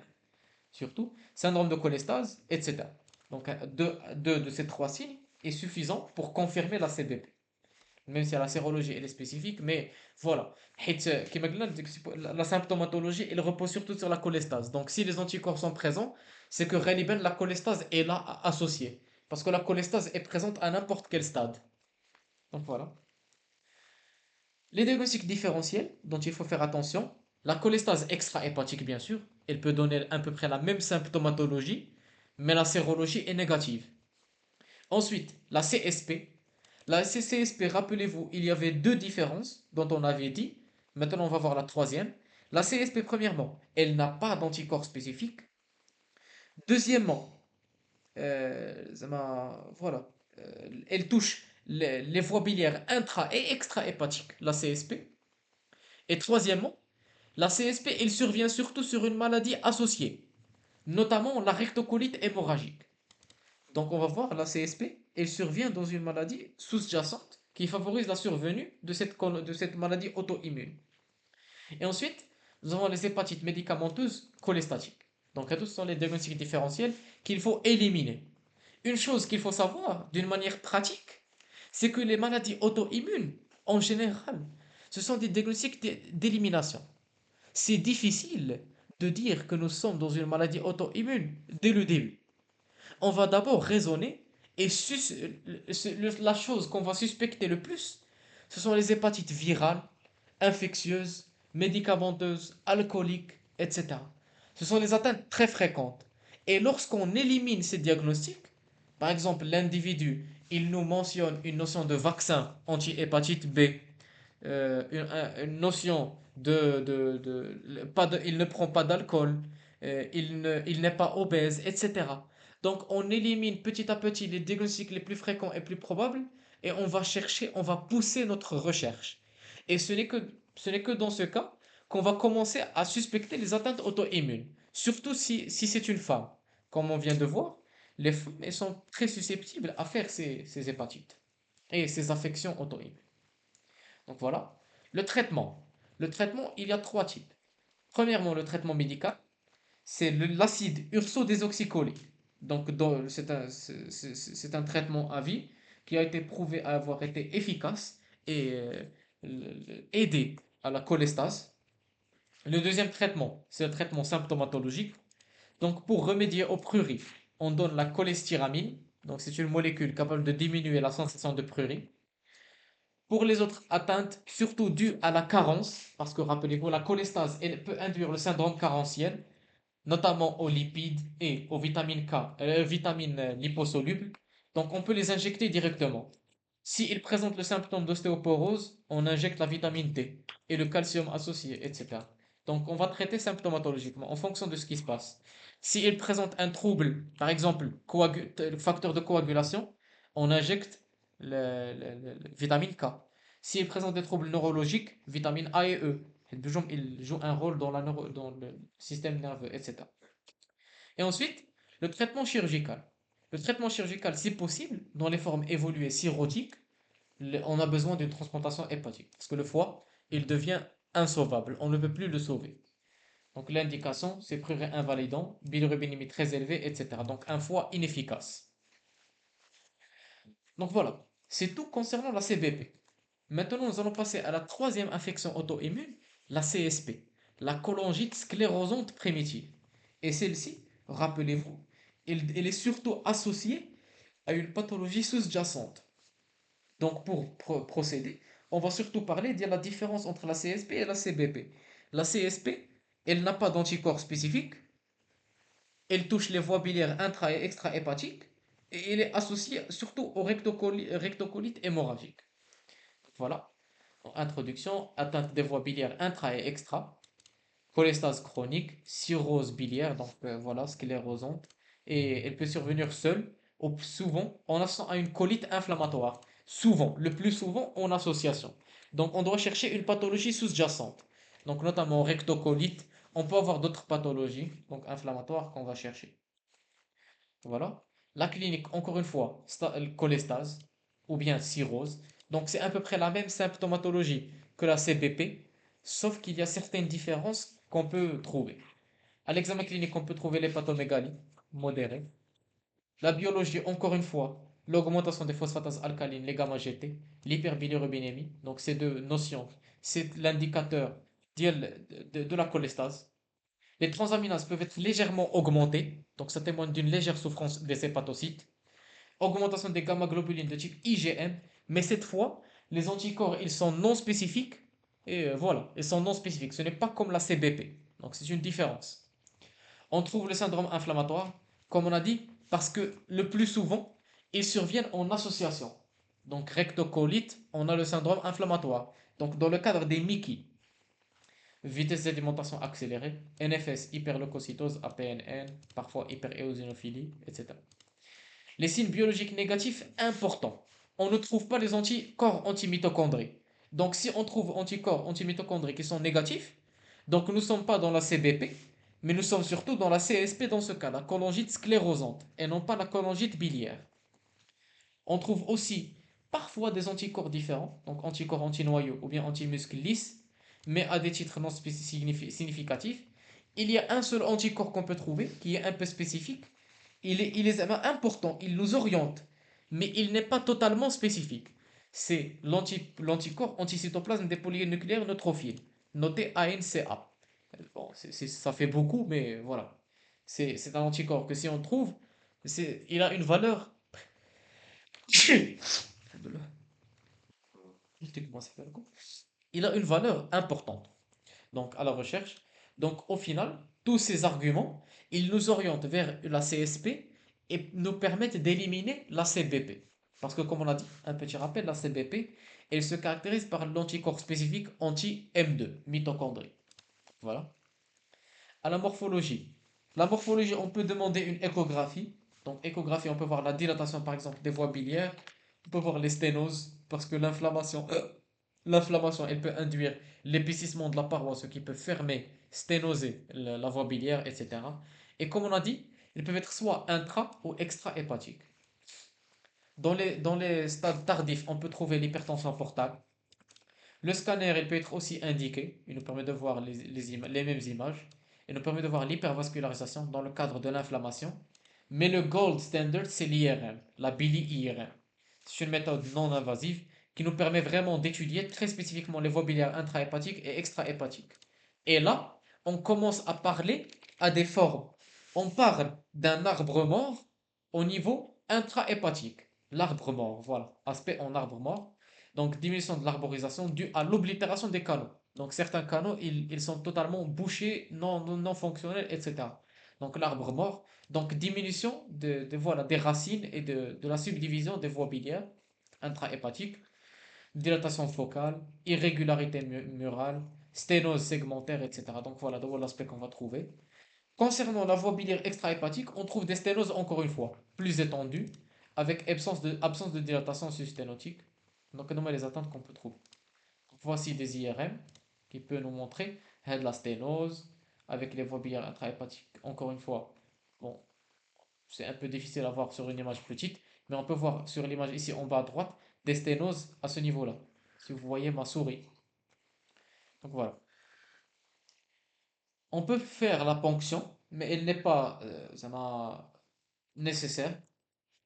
surtout, syndrome de cholestase, etc. Donc, deux de ces trois signes est suffisant pour confirmer la CBP. Même si la sérologie elle est spécifique, mais voilà. La symptomatologie elle repose surtout sur la cholestase. Donc, si les anticorps sont présents, c'est que réellement la cholestase est là associée. Parce que la cholestase est présente à n'importe quel stade. Donc voilà. Les diagnostics différentiels dont il faut faire attention, la cholestase extra-hépatique bien sûr, elle peut donner à peu près la même symptomatologie, mais la sérologie est négative. Ensuite, la CSP. La CSP, rappelez-vous, il y avait deux différences dont on avait dit. Maintenant, on va voir la troisième. La CSP, premièrement, elle n'a pas d'anticorps spécifique. Deuxièmement, voilà, elle touche les voies biliaires intra- et extra-hépatiques, la CSP. Et troisièmement, la CSP, elle survient surtout sur une maladie associée, notamment la rectocolite hémorragique. Donc on va voir la CSP, elle survient dans une maladie sous-jacente qui favorise la survenue de cette maladie auto-immune. Et ensuite, nous avons les hépatites médicamenteuses cholestatiques. Donc tous sont les diagnostics différentiels qu'il faut éliminer. Une chose qu'il faut savoir d'une manière pratique, c'est que les maladies auto-immunes, en général, ce sont des diagnostics d'élimination. C'est difficile de dire que nous sommes dans une maladie auto-immune dès le début. On va d'abord raisonner et la chose qu'on va suspecter le plus, ce sont les hépatites virales, infectieuses, médicamenteuses, alcooliques, etc. Ce sont des atteintes très fréquentes. Et lorsqu'on élimine ces diagnostics, par exemple l'individu, il nous mentionne une notion de vaccin anti-hépatite B, une notion il ne prend pas d'alcool, il n'est pas obèse, etc. Donc on élimine petit à petit les diagnostics les plus fréquents et plus probables et on va chercher, on va pousser notre recherche. Et ce n'est que dans ce cas qu'on va commencer à suspecter les atteintes auto-immunes, surtout si c'est une femme. Comme on vient de voir, les femmes elles sont très susceptibles à faire ces hépatites et ces affections auto-immunes. Donc voilà. Le traitement. Le traitement, il y a trois types. Premièrement, le traitement médical, c'est l'acide urso-désoxycholé. Donc c'est un traitement à vie qui a été prouvé avoir été efficace et aider à la cholestase. Le deuxième traitement, c'est le traitement symptomatologique. Donc pour remédier au prurit, on donne la cholestyramine. Donc c'est une molécule capable de diminuer la sensation de prurit. Pour les autres atteintes, surtout dues à la carence, parce que rappelez-vous, la cholestase elle peut induire le syndrome carentiel, notamment aux lipides et aux vitamines vitamines liposolubles. Donc on peut les injecter directement. S'ils présentent le symptôme d'ostéoporose, on injecte la vitamine D et le calcium associé, etc. Donc on va traiter symptomatologiquement en fonction de ce qui se passe. S'ils présentent un trouble, par exemple le facteur de coagulation, on injecte le vitamine K. S'il présente des troubles neurologiques, vitamine A et E. Ils jouent un rôle dans le système nerveux, etc. Et ensuite, le traitement chirurgical. Le traitement chirurgical, si possible, dans les formes évoluées cirrhotiques, on a besoin d'une transplantation hépatique. Parce que le foie, il devient insauvable. On ne peut plus le sauver. Donc l'indication, c'est pruré invalidant, bilirubinémie très élevée, etc. Donc un foie inefficace. Donc voilà, c'est tout concernant la CBP. Maintenant, nous allons passer à la troisième infection auto-immune, la CSP, la cholangite sclérosante primitive. Et celle-ci, rappelez-vous, elle est surtout associée à une pathologie sous-jacente. Donc pour procéder, on va surtout parler de la différence entre la CSP et la CBP. La CSP, elle n'a pas d'anticorps spécifique, elle touche les voies biliaires intra- et extra-hépatiques, et elle est associée surtout au rectocolite hémorragique. Voilà. En introduction, atteinte des voies biliaires intra et extra, cholestase chronique, cirrhose biliaire, donc voilà, sclérosante, et elle peut survenir seule, ou souvent en associant à une colite inflammatoire. Souvent, le plus souvent en association. Donc on doit chercher une pathologie sous-jacente. Donc notamment rectocolite, on peut avoir d'autres pathologies, donc inflammatoires qu'on va chercher. Voilà. La clinique, encore une fois, cholestase ou bien cirrhose. Donc c'est à peu près la même symptomatologie que la CBP, sauf qu'il y a certaines différences qu'on peut trouver. À l'examen clinique, on peut trouver l'hépatomégalie modérée. La biologie, encore une fois, l'augmentation des phosphatases alcalines, les gamma-GT, l'hyperbilirubinémie. Donc ces deux notions, c'est l'indicateur de la cholestase. Les transaminases peuvent être légèrement augmentées, donc ça témoigne d'une légère souffrance des hépatocytes. Augmentation des gamma-globulines de type IgM, mais cette fois, les anticorps, ils sont non spécifiques, et voilà, ils sont non spécifiques. Ce n'est pas comme la CBP, donc c'est une différence. On trouve le syndrome inflammatoire, comme on a dit, parce que le plus souvent, ils surviennent en association. Donc rectocolite, on a le syndrome inflammatoire. Donc dans le cadre des MICI, vitesse d'alimentation accélérée, NFS, hyperleucocytose, APNN, parfois hyperéosinophilie, etc. Les signes biologiques négatifs importants. On ne trouve pas les anticorps antimitochondries. Donc si on trouve anticorps antimitochondries qui sont négatifs, donc nous ne sommes pas dans la CBP, mais nous sommes surtout dans la CSP dans ce cas, la cholangite sclérosante, et non pas la cholangite biliaire. On trouve aussi parfois des anticorps différents, donc anticorps antinoyaux ou bien antimuscles lisses, mais à des titres non significatifs. Il y a un seul anticorps qu'on peut trouver, qui est un peu spécifique. Il est important, il nous oriente, mais il n'est pas totalement spécifique. C'est l'anticorps anticytoplasme des polynucléaires neutrophiles, noté ANCA. Bon, ça fait beaucoup, mais voilà. C'est un anticorps que si on trouve, il a une valeur. Il a une valeur importante. Donc, à la recherche. Donc, au final, tous ces arguments, ils nous orientent vers la CSP et nous permettent d'éliminer la CBP. Parce que, comme on a dit, un petit rappel, la CBP, elle se caractérise par l'anticorps spécifique anti-M2, mitochondrie. Voilà. À la morphologie. La morphologie, on peut demander une échographie. Donc, échographie, on peut voir la dilatation, par exemple, des voies biliaires. On peut voir les sténoses, parce que l'inflammation, elle peut induire l'épaississement de la paroi, ce qui peut fermer, sténoser la voie biliaire, etc. Et comme on a dit, ils peuvent être soit intra ou extra-hépatiques. Dans les stades tardifs, on peut trouver l'hypertension portable. Le scanner, il peut être aussi indiqué. Il nous permet de voir les mêmes images. Il nous permet de voir l'hypervascularisation dans le cadre de l'inflammation. Mais le gold standard, c'est l'IRM, la BILI-IRM. C'est une méthode non invasive qui nous permet vraiment d'étudier très spécifiquement les voies biliaires intrahépatiques et extrahépatiques. Et là, on commence à parler à des formes. On parle d'un arbre mort au niveau intrahépatique. L'arbre mort, voilà, aspect en arbre mort. Donc diminution de l'arborisation due à l'oblitération des canaux. Donc certains canaux, ils sont totalement bouchés, non fonctionnels, etc. Donc l'arbre mort. Donc diminution voilà, des racines et de la subdivision des voies biliaires intrahépatiques, dilatation focale, irrégularité murale, sténose segmentaire, etc. Donc voilà, l'aspect qu'on va trouver. Concernant la voie biliaire extrahépatique, on trouve des sténoses encore une fois plus étendues, avec absence de dilatation systénotique. Donc, nous les atteintes qu'on peut trouver. Voici des IRM qui peuvent nous montrer de la sténose avec les voies biliaires intrahépatiques. Encore une fois, bon, c'est un peu difficile à voir sur une image petite, mais on peut voir sur l'image ici en bas à droite des sténoses à ce niveau-là. Si vous voyez ma souris. Donc voilà. On peut faire la ponction, mais elle n'est pas nécessaire.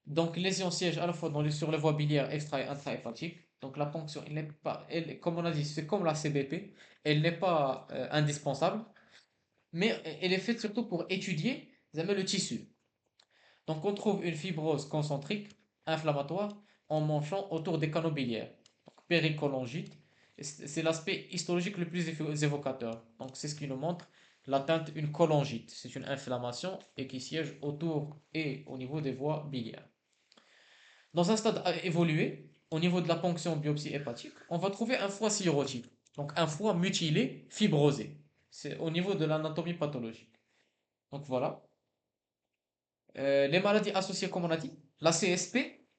Donc lésion siège à la fois sur les voies biliaires extra et intrahépatiques. Donc la ponction, elle n'est pas, comme on a dit, c'est comme la CBP, elle n'est pas indispensable, mais elle est faite surtout pour étudier le tissu. Donc on trouve une fibrose concentrique inflammatoire en manchant autour des canaux biliaires. Donc, péricolongite, c'est l'aspect histologique le plus évocateur. Donc c'est ce qui nous montre l'atteinte d'une cholangite. C'est une inflammation et qui siège autour et au niveau des voies biliaires. Dans un stade évolué, au niveau de la ponction biopsie hépatique, on va trouver un foie cirrhotique, donc un foie mutilé, fibrosé. C'est au niveau de l'anatomie pathologique. Donc voilà. Les maladies associées, comme on a dit, la CSP,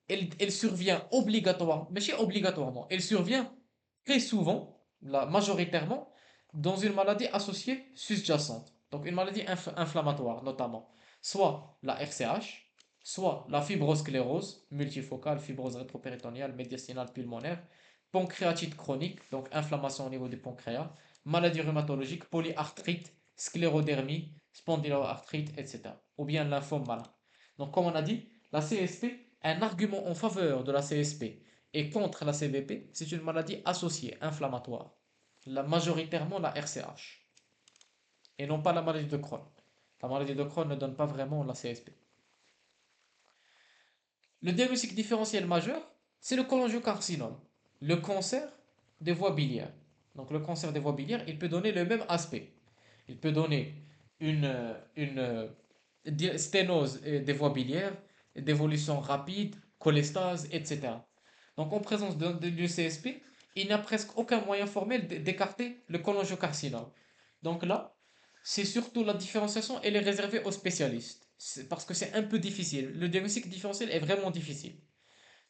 elle survient obligatoirement, mais pas obligatoirement, elle survient très souvent, majoritairement, dans une maladie associée sous-jacente. Donc une maladie inflammatoire notamment. Soit la RCH, soit la fibrosclérose multifocale, fibrose rétropéritonéale, médiastinale pulmonaire, pancréatite chronique, donc inflammation au niveau du pancréas, maladie rhumatologique, polyarthrite, sclérodermie, spondyloarthrite, etc. Ou bien lymphome malin. Donc, comme on a dit, la CSP, un argument en faveur de la CSP et contre la CVP, c'est une maladie associée, inflammatoire. Majoritairement la RCH. Et non pas la maladie de Crohn. La maladie de Crohn ne donne pas vraiment la CSP. Le diagnostic différentiel majeur, c'est le cholangiocarcinome, le cancer des voies biliaires. Donc le cancer des voies biliaires, il peut donner le même aspect. Il peut donner une sténose des voies biliaires, d'évolution rapide, cholestase, etc. Donc en présence du CSP, il n'y a presque aucun moyen formel d'écarter le cholangiocarcinome. Donc là, c'est surtout la différenciation, elle est réservée aux spécialistes. Parce que c'est un peu difficile. Le diagnostic différentiel est vraiment difficile.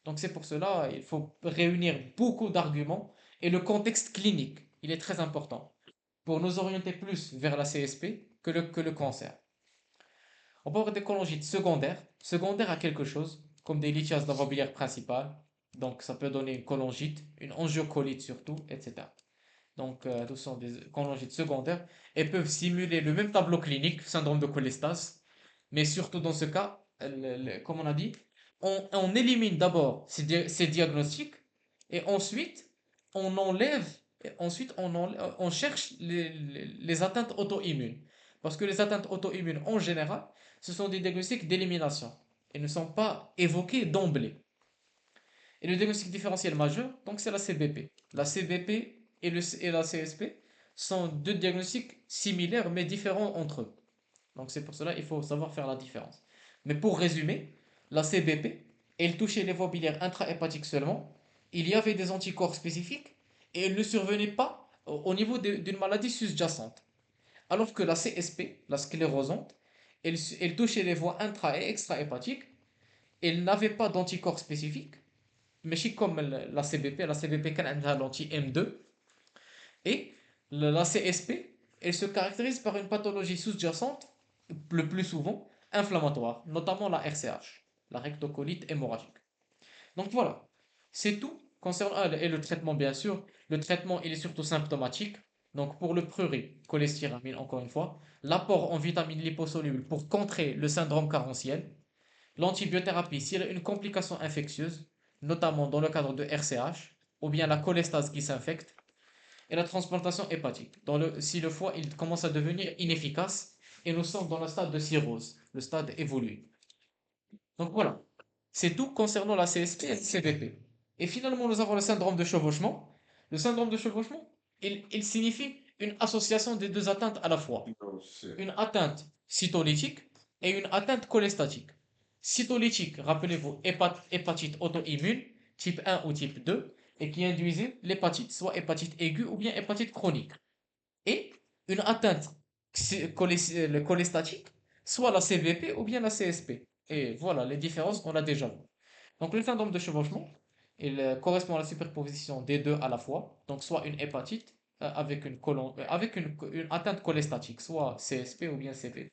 Donc c'est pour cela il faut réunir beaucoup d'arguments et le contexte clinique, il est très important pour nous orienter plus vers la CSP que le cancer. On peut avoir des cholangites secondaires à quelque chose, comme des lithiases de la voie biliaire principale. Donc ça peut donner une cholangite, une angiocolite surtout, etc. Donc ce sont des cholangites secondaires et peuvent simuler le même tableau clinique, syndrome de cholestase, mais surtout dans ce cas, comme on a dit, on élimine d'abord ces diagnostics et ensuite on enlève, on cherche les atteintes auto-immunes. Parce que les atteintes auto-immunes en général, ce sont des diagnostics d'élimination et ne sont pas évoqués d'emblée. Et le diagnostic différentiel majeur, donc c'est la CBP. La CBP et la CSP sont deux diagnostics similaires mais différents entre eux. Donc c'est pour cela qu'il faut savoir faire la différence. Mais pour résumer, la CBP, elle touchait les voies biliaires intrahépatiques seulement. Il y avait des anticorps spécifiques et elle ne survenait pas au niveau d'une maladie sous-jacente. Alors que la CSP, la sclérosante, elle touchait les voies intra et extrahépatiques. Elle n'avait pas d'anticorps spécifiques, mais comme la CBP كان عندها l'anti M2 et la CSP, elle se caractérise par une pathologie sous-jacente, le plus souvent inflammatoire, notamment la RCH, la rectocolite hémorragique. Donc voilà, c'est tout concernant et le traitement bien sûr. Le traitement il est surtout symptomatique. Donc pour le prurit, cholestéramine encore une fois, l'apport en vitamines liposolubles pour contrer le syndrome carentiel, l'antibiothérapie s'il y a une complication infectieuse, notamment dans le cadre de RCH, ou bien la cholestase qui s'infecte, et la transplantation hépatique, si le foie il commence à devenir inefficace et nous sommes dans le stade de cirrhose, le stade évolué. Donc voilà, c'est tout concernant la CSP et le CVP. Et finalement, nous avons le syndrome de chevauchement. Le syndrome de chevauchement, il signifie une association des deux atteintes à la fois. Une atteinte cytolytique et une atteinte cholestatique. Cytolytique, rappelez-vous, hépatite auto-immune, type 1 ou type 2, et qui induisait l'hépatite, soit hépatite aiguë ou bien hépatite chronique. Et une atteinte cholestatique, soit la CVP ou bien la CSP. Et voilà, les différences, on a déjà vues. Donc le syndrome de chevauchement, il correspond à la superposition des deux à la fois, donc soit une hépatite avec une atteinte cholestatique, soit CSP ou bien CP.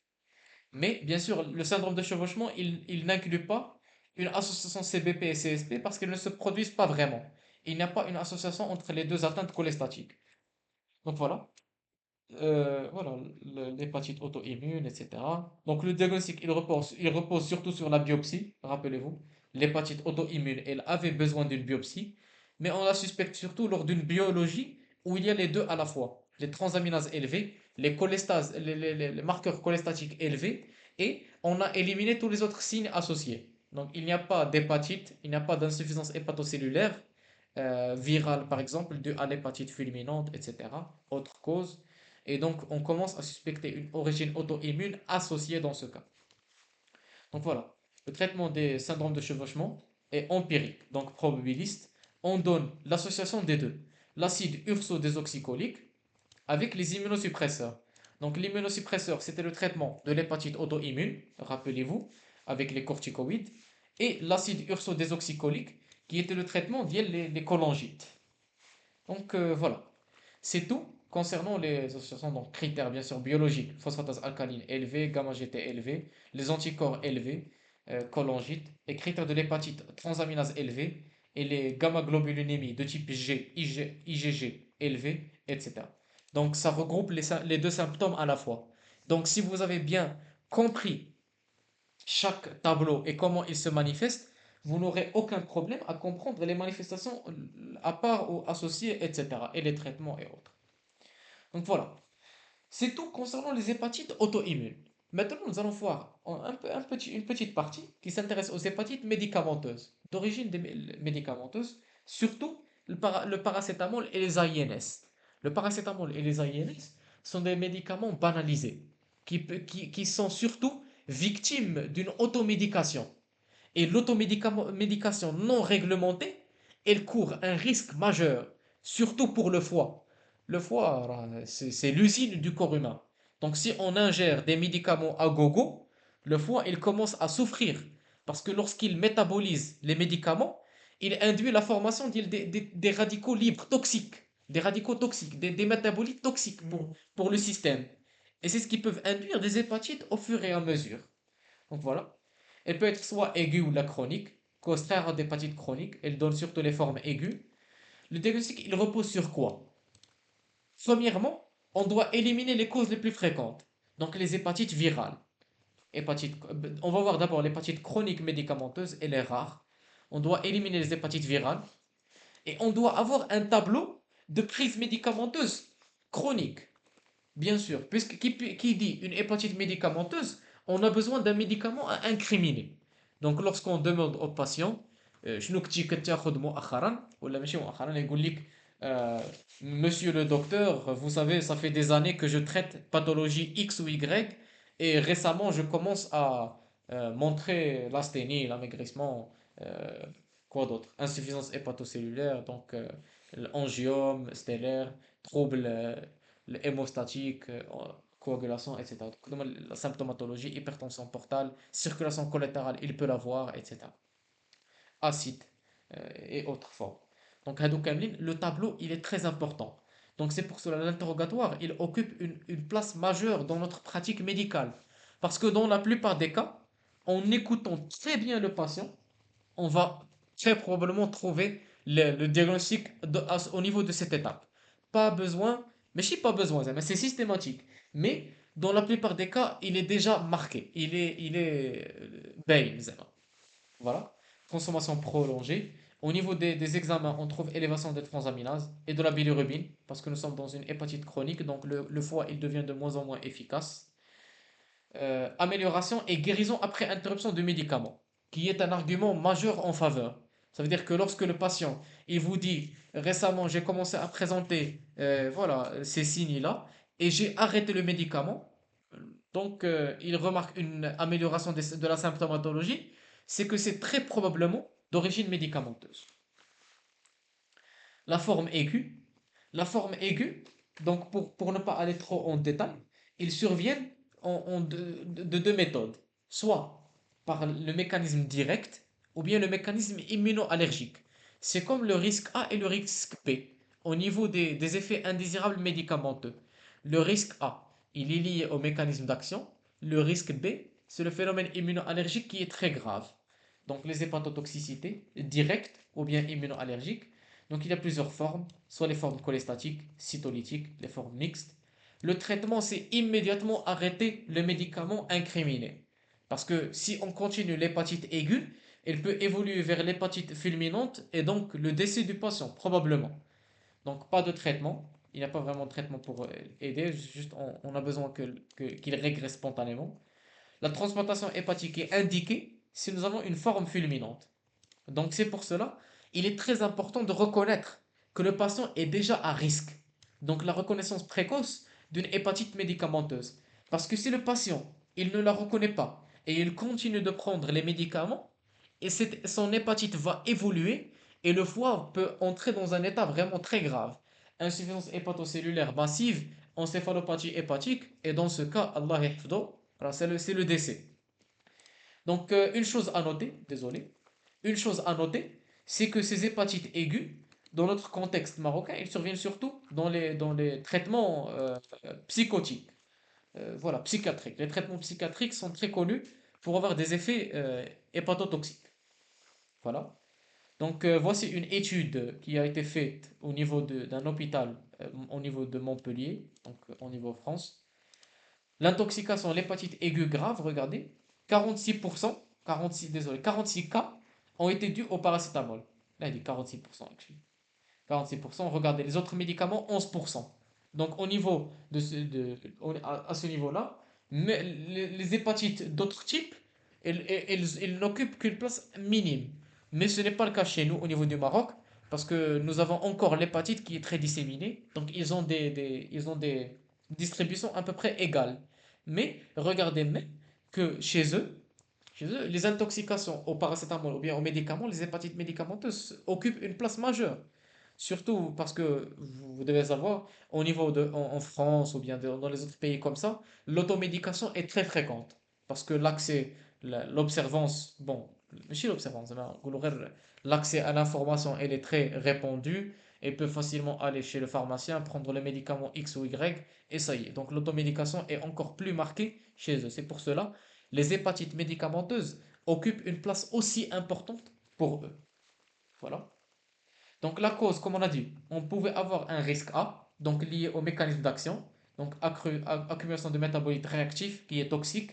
Mais bien sûr, le syndrome de chevauchement, il n'inclut pas une association CBP et CSP parce qu'elles ne se produisent pas vraiment. Il n'y a pas une association entre les deux atteintes cholestatiques. Donc voilà. Voilà, l'hépatite auto-immune, etc. Donc le diagnostic, il repose surtout sur la biopsie, rappelez-vous. L'hépatite auto-immune, elle avait besoin d'une biopsie, mais on la suspecte surtout lors d'une biologie où il y a les deux à la fois. Les transaminases élevées, les cholestases, les marqueurs cholestatiques élevés, et on a éliminé tous les autres signes associés. Donc il n'y a pas d'hépatite, il n'y a pas d'insuffisance hépatocellulaire, virale par exemple, due à l'hépatite fulminante, etc. Autre cause. Et donc, on commence à suspecter une origine auto-immune associée dans ce cas. Donc voilà, le traitement des syndromes de chevauchement est empirique, donc probabiliste. On donne l'association des deux, l'acide urso-désoxycholique avec les immunosuppresseurs. Donc l'immunosuppresseur, c'était le traitement de l'hépatite auto-immune, rappelez-vous, avec les corticoïdes, et l'acide urso-désoxycholique, qui était le traitement des cholangites. Donc voilà. C'est tout concernant les associations, donc critères bien sûr biologiques, phosphatase alcaline élevée, gamma-GT élevé, les anticorps élevés, cholangite, et critères de l'hépatite transaminase élevée, et les gamma-globulinémies de type G, IgG élevés, etc. Donc ça regroupe les deux symptômes à la fois. Donc si vous avez bien compris chaque tableau et comment il se manifeste, vous n'aurez aucun problème à comprendre les manifestations à part ou associées, etc. et les traitements et autres. Donc voilà, c'est tout concernant les hépatites auto-immunes. Maintenant, nous allons voir une petite partie qui s'intéresse aux hépatites médicamenteuses, d'origine médicamenteuse, surtout le paracétamol et les AINS. Le paracétamol et les AINS sont des médicaments banalisés qui sont surtout victimes d'une automédication. Et l'automédication non réglementée, elle court un risque majeur, surtout pour le foie. Le foie, c'est l'usine du corps humain. Donc si on ingère des médicaments à gogo, le foie, il commence à souffrir. Parce que lorsqu'il métabolise les médicaments, il induit la formation des radicaux libres toxiques. Des radicaux toxiques, des métabolites toxiques pour le système. Et c'est ce qui peut induire des hépatites au fur et à mesure. Donc voilà. Elle peut être soit aiguë ou la chronique, cause très rare d'hépatite chronique. Elle donne surtout les formes aiguës. Le diagnostic, il repose sur quoi? Premièrement, on doit éliminer les causes les plus fréquentes. Donc les hépatites virales. On va voir d'abord l'hépatite chronique médicamenteuse, elle est rare. On doit éliminer les hépatites virales. Et on doit avoir un tableau de prise médicamenteuse chronique. Bien sûr, puisque qui dit une hépatite médicamenteuse, on a besoin d'un médicament à incriminer. Donc lorsqu'on demande au patient شنو كنتي كتاخذ مؤخرا ولا ماشي مؤخرا يقول لك Monsieur le docteur, vous savez, ça fait des années que je traite pathologie X ou Y et récemment je commence à montrer l'asthénie, l'amaigrissement, euh, quoi d'autre? Insuffisance hépatocellulaire, donc angiome stellaire, troubles hémostatiques, coagulation, etc. Donc, la symptomatologie, hypertension portale, circulation collatérale, il peut l'avoir, etc. Acide et autres formes. Donc, هادو كاملين, le tableau, il est très important. Donc, c'est pour cela l'interrogatoire, il occupe une place majeure dans notre pratique médicale. Parce que dans la plupart des cas, en écoutant très bien le patient, on va très probablement trouver le diagnostic au niveau de cette étape. Pas besoin, mais si pas besoin, mais c'est systématique. Mais dans la plupart des cas, il est déjà marqué. Il est باين زعما. Voilà. Consommation prolongée. Au niveau des examens, on trouve élévation des transaminases et de la bilirubine, parce que nous sommes dans une hépatite chronique, donc le foie il devient de moins en moins efficace. Amélioration et guérison après interruption de médicaments, qui est un argument majeur en faveur. Ça veut dire que lorsque le patient il vous dit récemment j'ai commencé à présenter voilà, ces signes-là et j'ai arrêté le médicament, donc il remarque une amélioration de la symptomatologie, c'est que c'est très probablement d'origine médicamenteuse. La forme aiguë, la forme aiguë, donc pour ne pas aller trop en détail, ils surviennent de deux méthodes. Soit par le mécanisme direct, ou bien le mécanisme immunoallergique. C'est comme le risque A et le risque B au niveau des effets indésirables médicamenteux. Le risque A, il est lié au mécanisme d'action. Le risque B, c'est le phénomène immunoallergique qui est très grave. Donc les hépatotoxicités directes ou bien immunoallergiques. Donc il y a plusieurs formes, soit les formes cholestatiques, cytolytiques, les formes mixtes. Le traitement, c'est immédiatement arrêter le médicament incriminé. Parce que si on continue l'hépatite aiguë, elle peut évoluer vers l'hépatite fulminante et donc le décès du patient, probablement. Donc pas de traitement, il n'y a pas vraiment de traitement pour aider, juste on a besoin qu'il régresse spontanément. La transplantation hépatique est indiquée si nous avons une forme fulminante. Donc c'est pour cela, il est très important de reconnaître que le patient est déjà à risque. Donc la reconnaissance précoce d'une hépatite médicamenteuse. Parce que si le patient, il ne la reconnaît pas et il continue de prendre les médicaments, et son hépatite va évoluer et le foie peut entrer dans un état vraiment très grave. Insuffisance hépatocellulaire massive, encéphalopathie hépatique, et dans ce cas, Allah yahfadou, c'est le décès. Donc, une chose à noter, désolé, une chose à noter, c'est que ces hépatites aiguës, dans notre contexte marocain, ils surviennent surtout dans les traitements psychotiques, voilà, psychiatriques. Les traitements psychiatriques sont très connus pour avoir des effets hépatotoxiques. Voilà. Donc, voici une étude qui a été faite au niveau d'un hôpital au niveau de Montpellier, donc au niveau France. L'intoxication à l'hépatite aiguë grave, regardez, 46%, 46, désolé, 46 cas ont été dus au paracétamol. Là, il dit 46%, actually. 46%, regardez, les autres médicaments, 11%. Donc, au niveau à ce niveau-là, mais les hépatites d'autres types, elles n'occupent qu'une place minime. Mais ce n'est pas le cas chez nous, au niveau du Maroc, parce que nous avons encore l'hépatite qui est très disséminée. Donc, ils ont des distributions à peu près égales. Mais regardez même que chez eux, les intoxications au paracétamol ou bien aux médicaments, les hépatites médicamenteuses occupent une place majeure. Surtout parce que vous devez savoir, au niveau en France ou bien dans les autres pays comme ça, l'automédication est très fréquente. Parce que l'accès, l'observance, bon, ماشي l'observance, l'accès à l'information, elle est très répandue et peut facilement aller chez le pharmacien, prendre le médicament X ou Y et ça y est. Donc l'automédication est encore plus marquée chez eux. C'est pour cela, les hépatites médicamenteuses occupent une place aussi importante pour eux. Voilà. Donc la cause, comme on a dit, on pouvait avoir un risque A, donc lié au mécanisme d'action, donc accumulation de métabolites réactifs qui est toxique,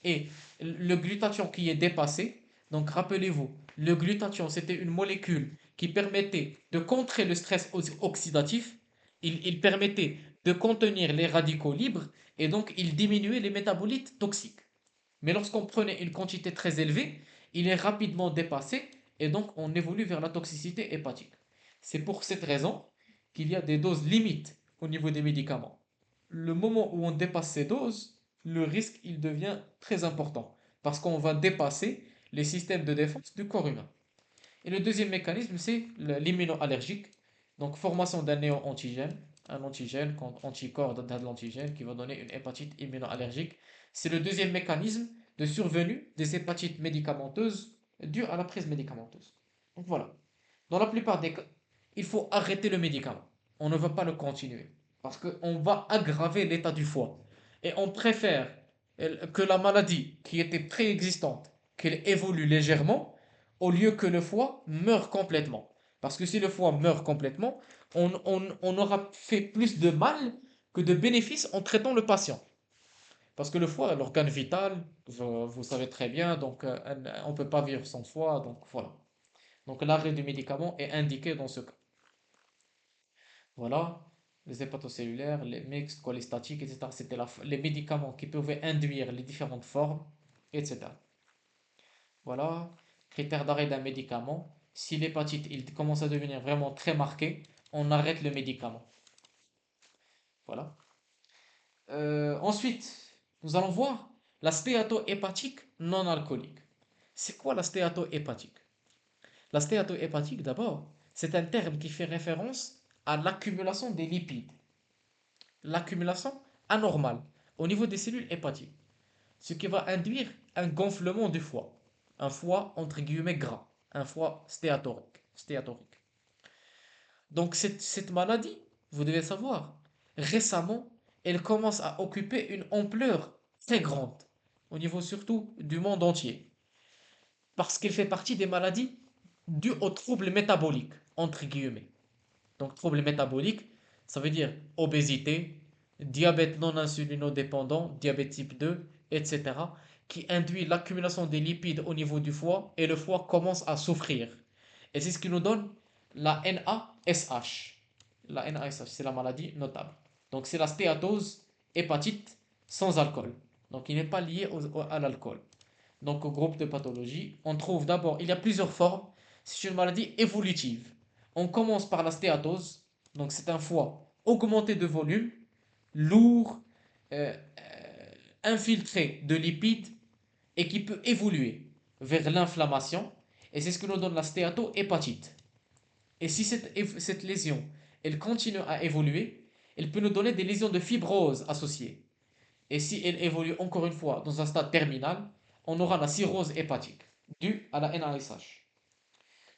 et le glutathion qui est dépassé. Donc rappelez-vous, le glutathion, c'était une molécule qui permettait de contrer le stress oxydatif, il permettait de contenir les radicaux libres, et donc il diminuait les métabolites toxiques. Mais lorsqu'on prenait une quantité très élevée, il est rapidement dépassé et donc on évolue vers la toxicité hépatique. C'est pour cette raison qu'il y a des doses limites au niveau des médicaments. Le moment où on dépasse ces doses, le risque il devient très important parce qu'on va dépasser les systèmes de défense du corps humain. Et le deuxième mécanisme, c'est l'immunoallergique, donc formation d'un néo-antigène, un antigène contre anticorps d'un de l'antigène qui va donner une hépatite immunoallergique. C'est le deuxième mécanisme de survenue des hépatites médicamenteuses dues à la prise médicamenteuse. Donc voilà. Dans la plupart des cas, il faut arrêter le médicament. On ne va pas le continuer parce qu'on va aggraver l'état du foie. Et on préfère que la maladie qui était préexistante, qu'elle évolue légèrement, au lieu que le foie meure complètement. Parce que si le foie meurt complètement, on aura fait plus de mal que de bénéfices en traitant le patient. Parce que le foie, l'organe vital, vous savez très bien, donc on ne peut pas vivre sans foie, donc voilà. Donc l'arrêt du médicament est indiqué dans ce cas. Voilà, les hépatocellulaires, les mixtes, cholestatiques, etc. C'était les médicaments qui pouvaient induire les différentes formes, etc. Voilà, critère d'arrêt d'un médicament. Si l'hépatite il commence à devenir vraiment très marqué, on arrête le médicament. Voilà. Ensuite, nous allons voir la stéatohépatique non alcoolique. C'est quoi la stéatohépatique? La stéatohépatique, d'abord, c'est un terme qui fait référence à l'accumulation des lipides, l'accumulation anormale au niveau des cellules hépatiques, ce qui va induire un gonflement du foie. un foie entre guillemets gras, un foie stéatorique. Donc cette maladie, vous devez savoir, récemment, elle commence à occuper une ampleur très grande, au niveau surtout du monde entier, parce qu'elle fait partie des maladies dues aux troubles métaboliques, entre guillemets. Donc troubles métaboliques, ça veut dire obésité, diabète non insulinodépendant, diabète type 2, etc., qui induit l'accumulation des lipides au niveau du foie et le foie commence à souffrir. Et c'est ce qui nous donne la NASH. La NASH, c'est la maladie notable. Donc c'est la stéatose hépatite sans alcool. Donc il n'est pas lié à l'alcool. Donc au groupe de pathologies, on trouve d'abord, il y a plusieurs formes. C'est une maladie évolutive. On commence par la stéatose, donc c'est un foie augmenté de volume, lourd, euh, infiltré de lipides et qui peut évoluer vers l'inflammation. Et c'est ce que nous donne la stéatohépatite. Et si cette lésion, elle continue à évoluer, elle peut nous donner des lésions de fibrose associées. Et si elle évolue encore une fois dans un stade terminal, on aura la cirrhose hépatique due à la NASH.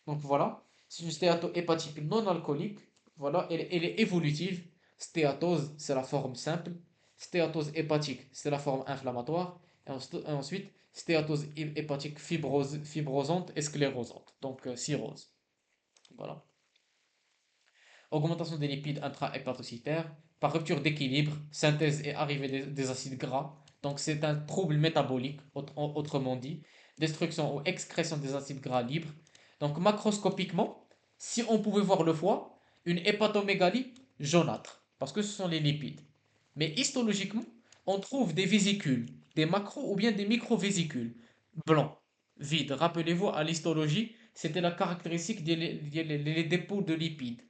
Donc voilà, c'est une stéatohépatique non alcoolique. Voilà, elle est évolutive. Stéatose, c'est la forme simple. Stéatose hépatique, c'est la forme inflammatoire. Et ensuite, stéatose hépatique fibrosante et sclérosante. Donc cirrhose. Voilà. Augmentation des lipides intra-hépatocytaires, par rupture d'équilibre, synthèse et arrivée des acides gras. Donc c'est un trouble métabolique, autrement dit, destruction ou excrétion des acides gras libres. Donc macroscopiquement, si on pouvait voir le foie, une hépatomégalie jaunâtre, parce que ce sont les lipides. Mais histologiquement, on trouve des vésicules, des macro ou bien des micro-vésicules blancs, vides. Rappelez-vous, à l'histologie, c'était la caractéristique des dépôts de lipides.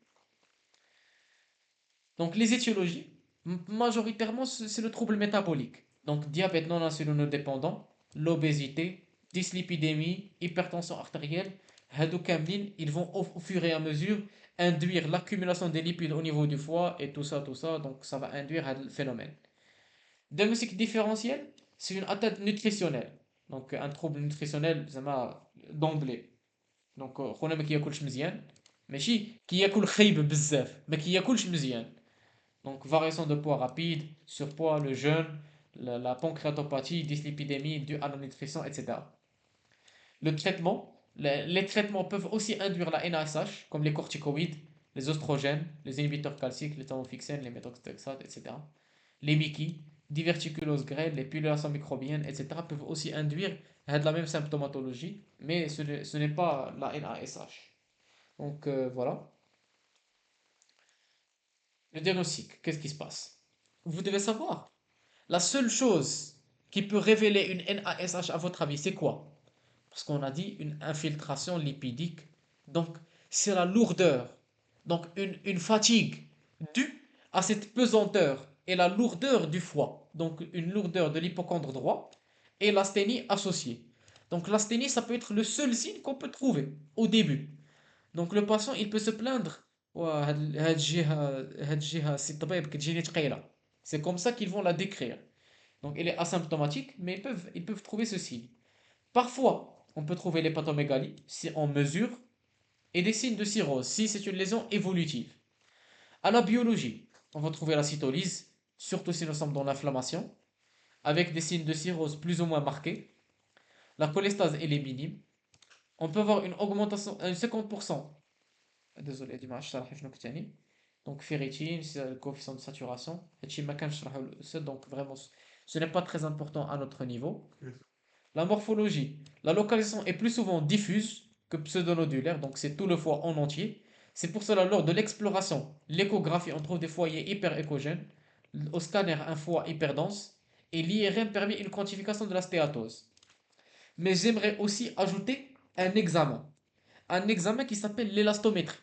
Donc les étiologies, majoritairement, c'est le trouble métabolique. Donc diabète non insulinodépendant, l'obésité, dyslipidémie, hypertension artérielle. Hadou kamlin, ils vont au fur et à mesure induire l'accumulation des lipides au niveau du foie et tout ça. Donc ça va induire le phénomène. Diagnostic différentiel, c'est une atteinte nutritionnelle. Donc un trouble nutritionnel, d'emblée. Donc خونا ما كياكلش مزيان ماشي كياكل خايب بزاف ما كياكلش مزيان. Donc, variation de poids rapide, surpoids, le jeûne, la pancréatopathie, dyslipidémie due à la nutrition, etc. Le traitement, les traitements peuvent aussi induire la NASH, comme les corticoïdes, les oestrogènes, les inhibiteurs calciques, les tamoxifènes, les méthotrexate, etc. Les MICI, diverticulose grêle, les pullulations microbiennes, etc. peuvent aussi induire la même symptomatologie, mais ce n'est pas la NASH. Donc voilà. Le diagnostic, qu'est-ce qui se passe? Vous devez savoir. La seule chose qui peut révéler une NASH à votre avis, c'est quoi? Parce qu'on a dit une infiltration lipidique. Donc, c'est la lourdeur. Donc, une fatigue due à cette pesanteur et la lourdeur du foie. Donc, une lourdeur de l'hypocondre droit et l'asthénie associée. Donc, l'asthénie, ça peut être le seul signe qu'on peut trouver au début. Donc, le patient, il peut se plaindre. هاد الجهة سي الطبيب كتجيني ثقيلة. C'est comme ça qu'ils vont la décrire. Donc elle est asymptomatique, mais ils peuvent trouver ce signe. Parfois, on peut trouver l'hépatomégalie si on mesure et des signes de cirrhose si c'est une lésion évolutive. À la biologie, on va trouver la cytolyse, surtout si nous sommes dans l'inflammation, avec des signes de cirrhose plus ou moins marqués. La cholestase elle est minime. On peut avoir une augmentation à 50%. Désolé, Dimanche, donc ferritine, c'est le coefficient de saturation. Donc vraiment, ce n'est pas très important à notre niveau. La morphologie. La localisation est plus souvent diffuse que pseudonodulaire, donc c'est tout le foie en entier. C'est pour cela, lors de l'exploration, l'échographie, on trouve des foyers hyper-échogènes. Au scanner, un foie hyperdense. Et l'IRM permet une quantification de la stéatose. Mais j'aimerais aussi ajouter un examen. Un examen qui s'appelle l'élastométrie.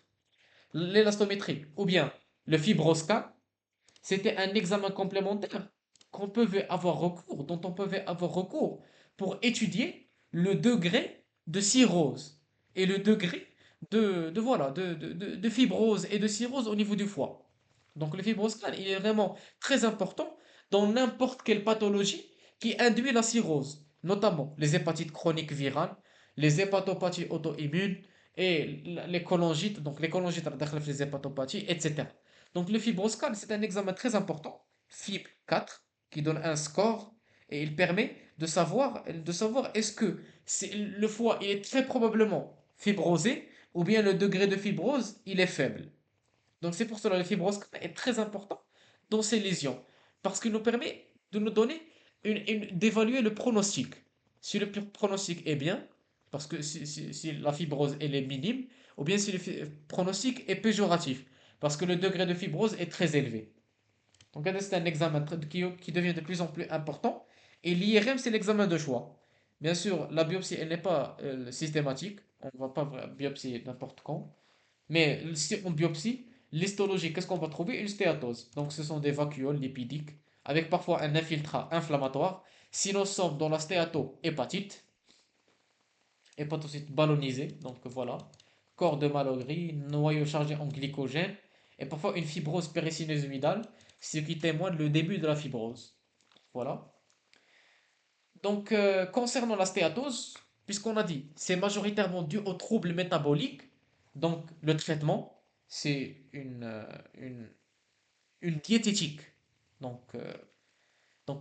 L'élastométrie ou bien le fibroscan, c'était un examen complémentaire dont on pouvait avoir recours pour étudier le degré de cirrhose et le degré voilà, de fibrose et de cirrhose au niveau du foie. Donc le fibroscan, il est vraiment très important dans n'importe quelle pathologie qui induit la cirrhose, notamment les hépatites chroniques virales, les hépatopathies auto-immunes et les cholangites, donc les cholangites داخل في les hépatopathies, etc. Donc le fibroscan, c'est un examen très important, FIB 4, qui donne un score et il permet de savoir est-ce que le foie il est très probablement fibrosé ou bien le degré de fibrose il est faible. Donc c'est pour cela que le fibroscan est très important dans ces lésions parce qu'il nous permet de nous donner d'évaluer le pronostic. Si le pronostic est bien, parce que si la fibrose elle est minime, ou bien si le pronostic est péjoratif, parce que le degré de fibrose est très élevé. Donc c'est un examen qui devient de plus en plus important. Et l'IRM, c'est l'examen de choix. Bien sûr, la biopsie, elle n'est pas systématique. On ne va pas biopsier n'importe quand. Mais si on biopsie, l'histologie, qu'est-ce qu'on va trouver? Une stéatose. Donc ce sont des vacuoles lipidiques avec parfois un infiltrat inflammatoire. Si nous sommes dans la stéato-hépatite, hépatocyte ballonisé, donc voilà, corps de Mallory, noyau chargé en glycogène, et parfois une fibrose péricineusumidale, ce qui témoigne le début de la fibrose. Voilà. Donc, concernant la stéatose, puisqu'on a dit c'est majoritairement dû aux troubles métaboliques, donc le traitement, c'est une, une diététique. Donc,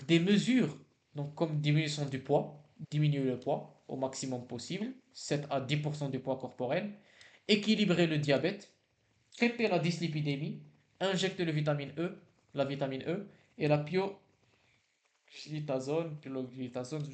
des mesures, donc comme diminution du poids, diminuer le poids au maximum possible, 7 à 10% du poids corporel, équilibrer le diabète, traiter la dyslipidémie, injecter la vitamine E et la pioglitazone, je ne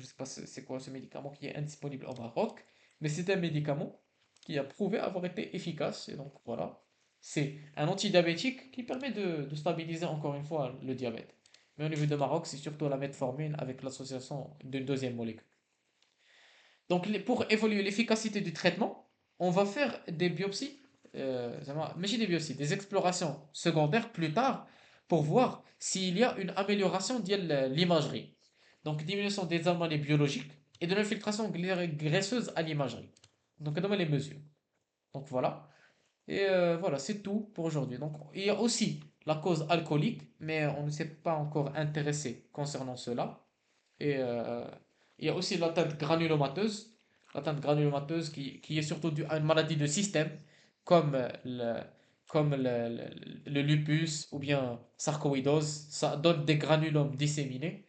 sais pas c'est quoi ce médicament qui est indisponible au Maroc, mais c'est un médicament qui a prouvé avoir été efficace, et donc voilà. C'est un antidiabétique qui permet de stabiliser encore une fois le diabète. Mais au niveau de Maroc, c'est surtout la metformine avec l'association d'une deuxième molécule. Donc, pour évaluer l'efficacité du traitement, on va faire des biopsies, mais des biopsies, des explorations secondaires plus tard pour voir s'il y a une amélioration de l'imagerie. Donc, diminution des anomalies biologiques et de l'infiltration graisseuse à l'imagerie. Donc, on les mesures. Donc, voilà. Et voilà, c'est tout pour aujourd'hui. Donc, il y a aussi la cause alcoolique, mais on ne s'est pas encore intéressé concernant cela. Et il y a aussi l'atteinte granulomateuse qui est surtout due à une maladie de système, comme le lupus ou bien sarcoïdose. Ça donne des granulomes disséminés.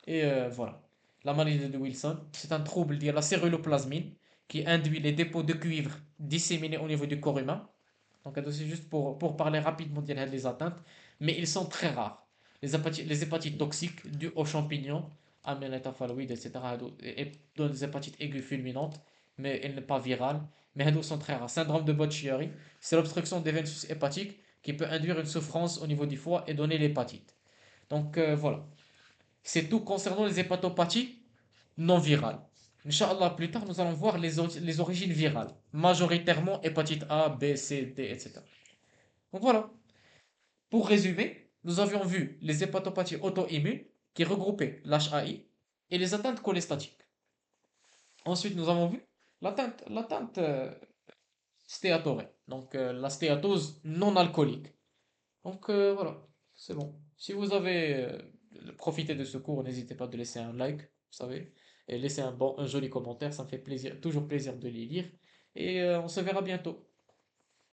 Et voilà. La maladie de Wilson, c'est un trouble lié à la céruloplasmine qui induit les dépôts de cuivre disséminés au niveau du corps humain. Donc, c'est juste pour parler rapidement des atteintes, mais ils sont très rares. Les hépatites toxiques dues aux champignons, Amélétaphalloïdes, etc., et donnent des hépatites aiguës fulminantes, mais elles ne sont pas virales, mais elles sont très rares. Syndrome de Bocchiari, c'est l'obstruction des veines hépatiques qui peut induire une souffrance au niveau du foie et donner l'hépatite. Donc voilà, c'est tout concernant les hépatopathies non virales. Inch'Allah, plus tard, nous allons voir les origines virales, majoritairement hépatite A, B, C, D, etc. Donc voilà, pour résumer, nous avions vu les hépatopathies auto-immunes qui regroupaient l'HAI et les atteintes cholestatiques. Ensuite, nous avons vu l'atteinte stéatorée, donc la stéatose non alcoolique. Donc voilà, c'est bon. Si vous avez profité de ce cours, n'hésitez pas de laisser un like, vous savez, et laisser un joli commentaire, ça me fait plaisir, toujours plaisir de les lire. Et on se verra bientôt.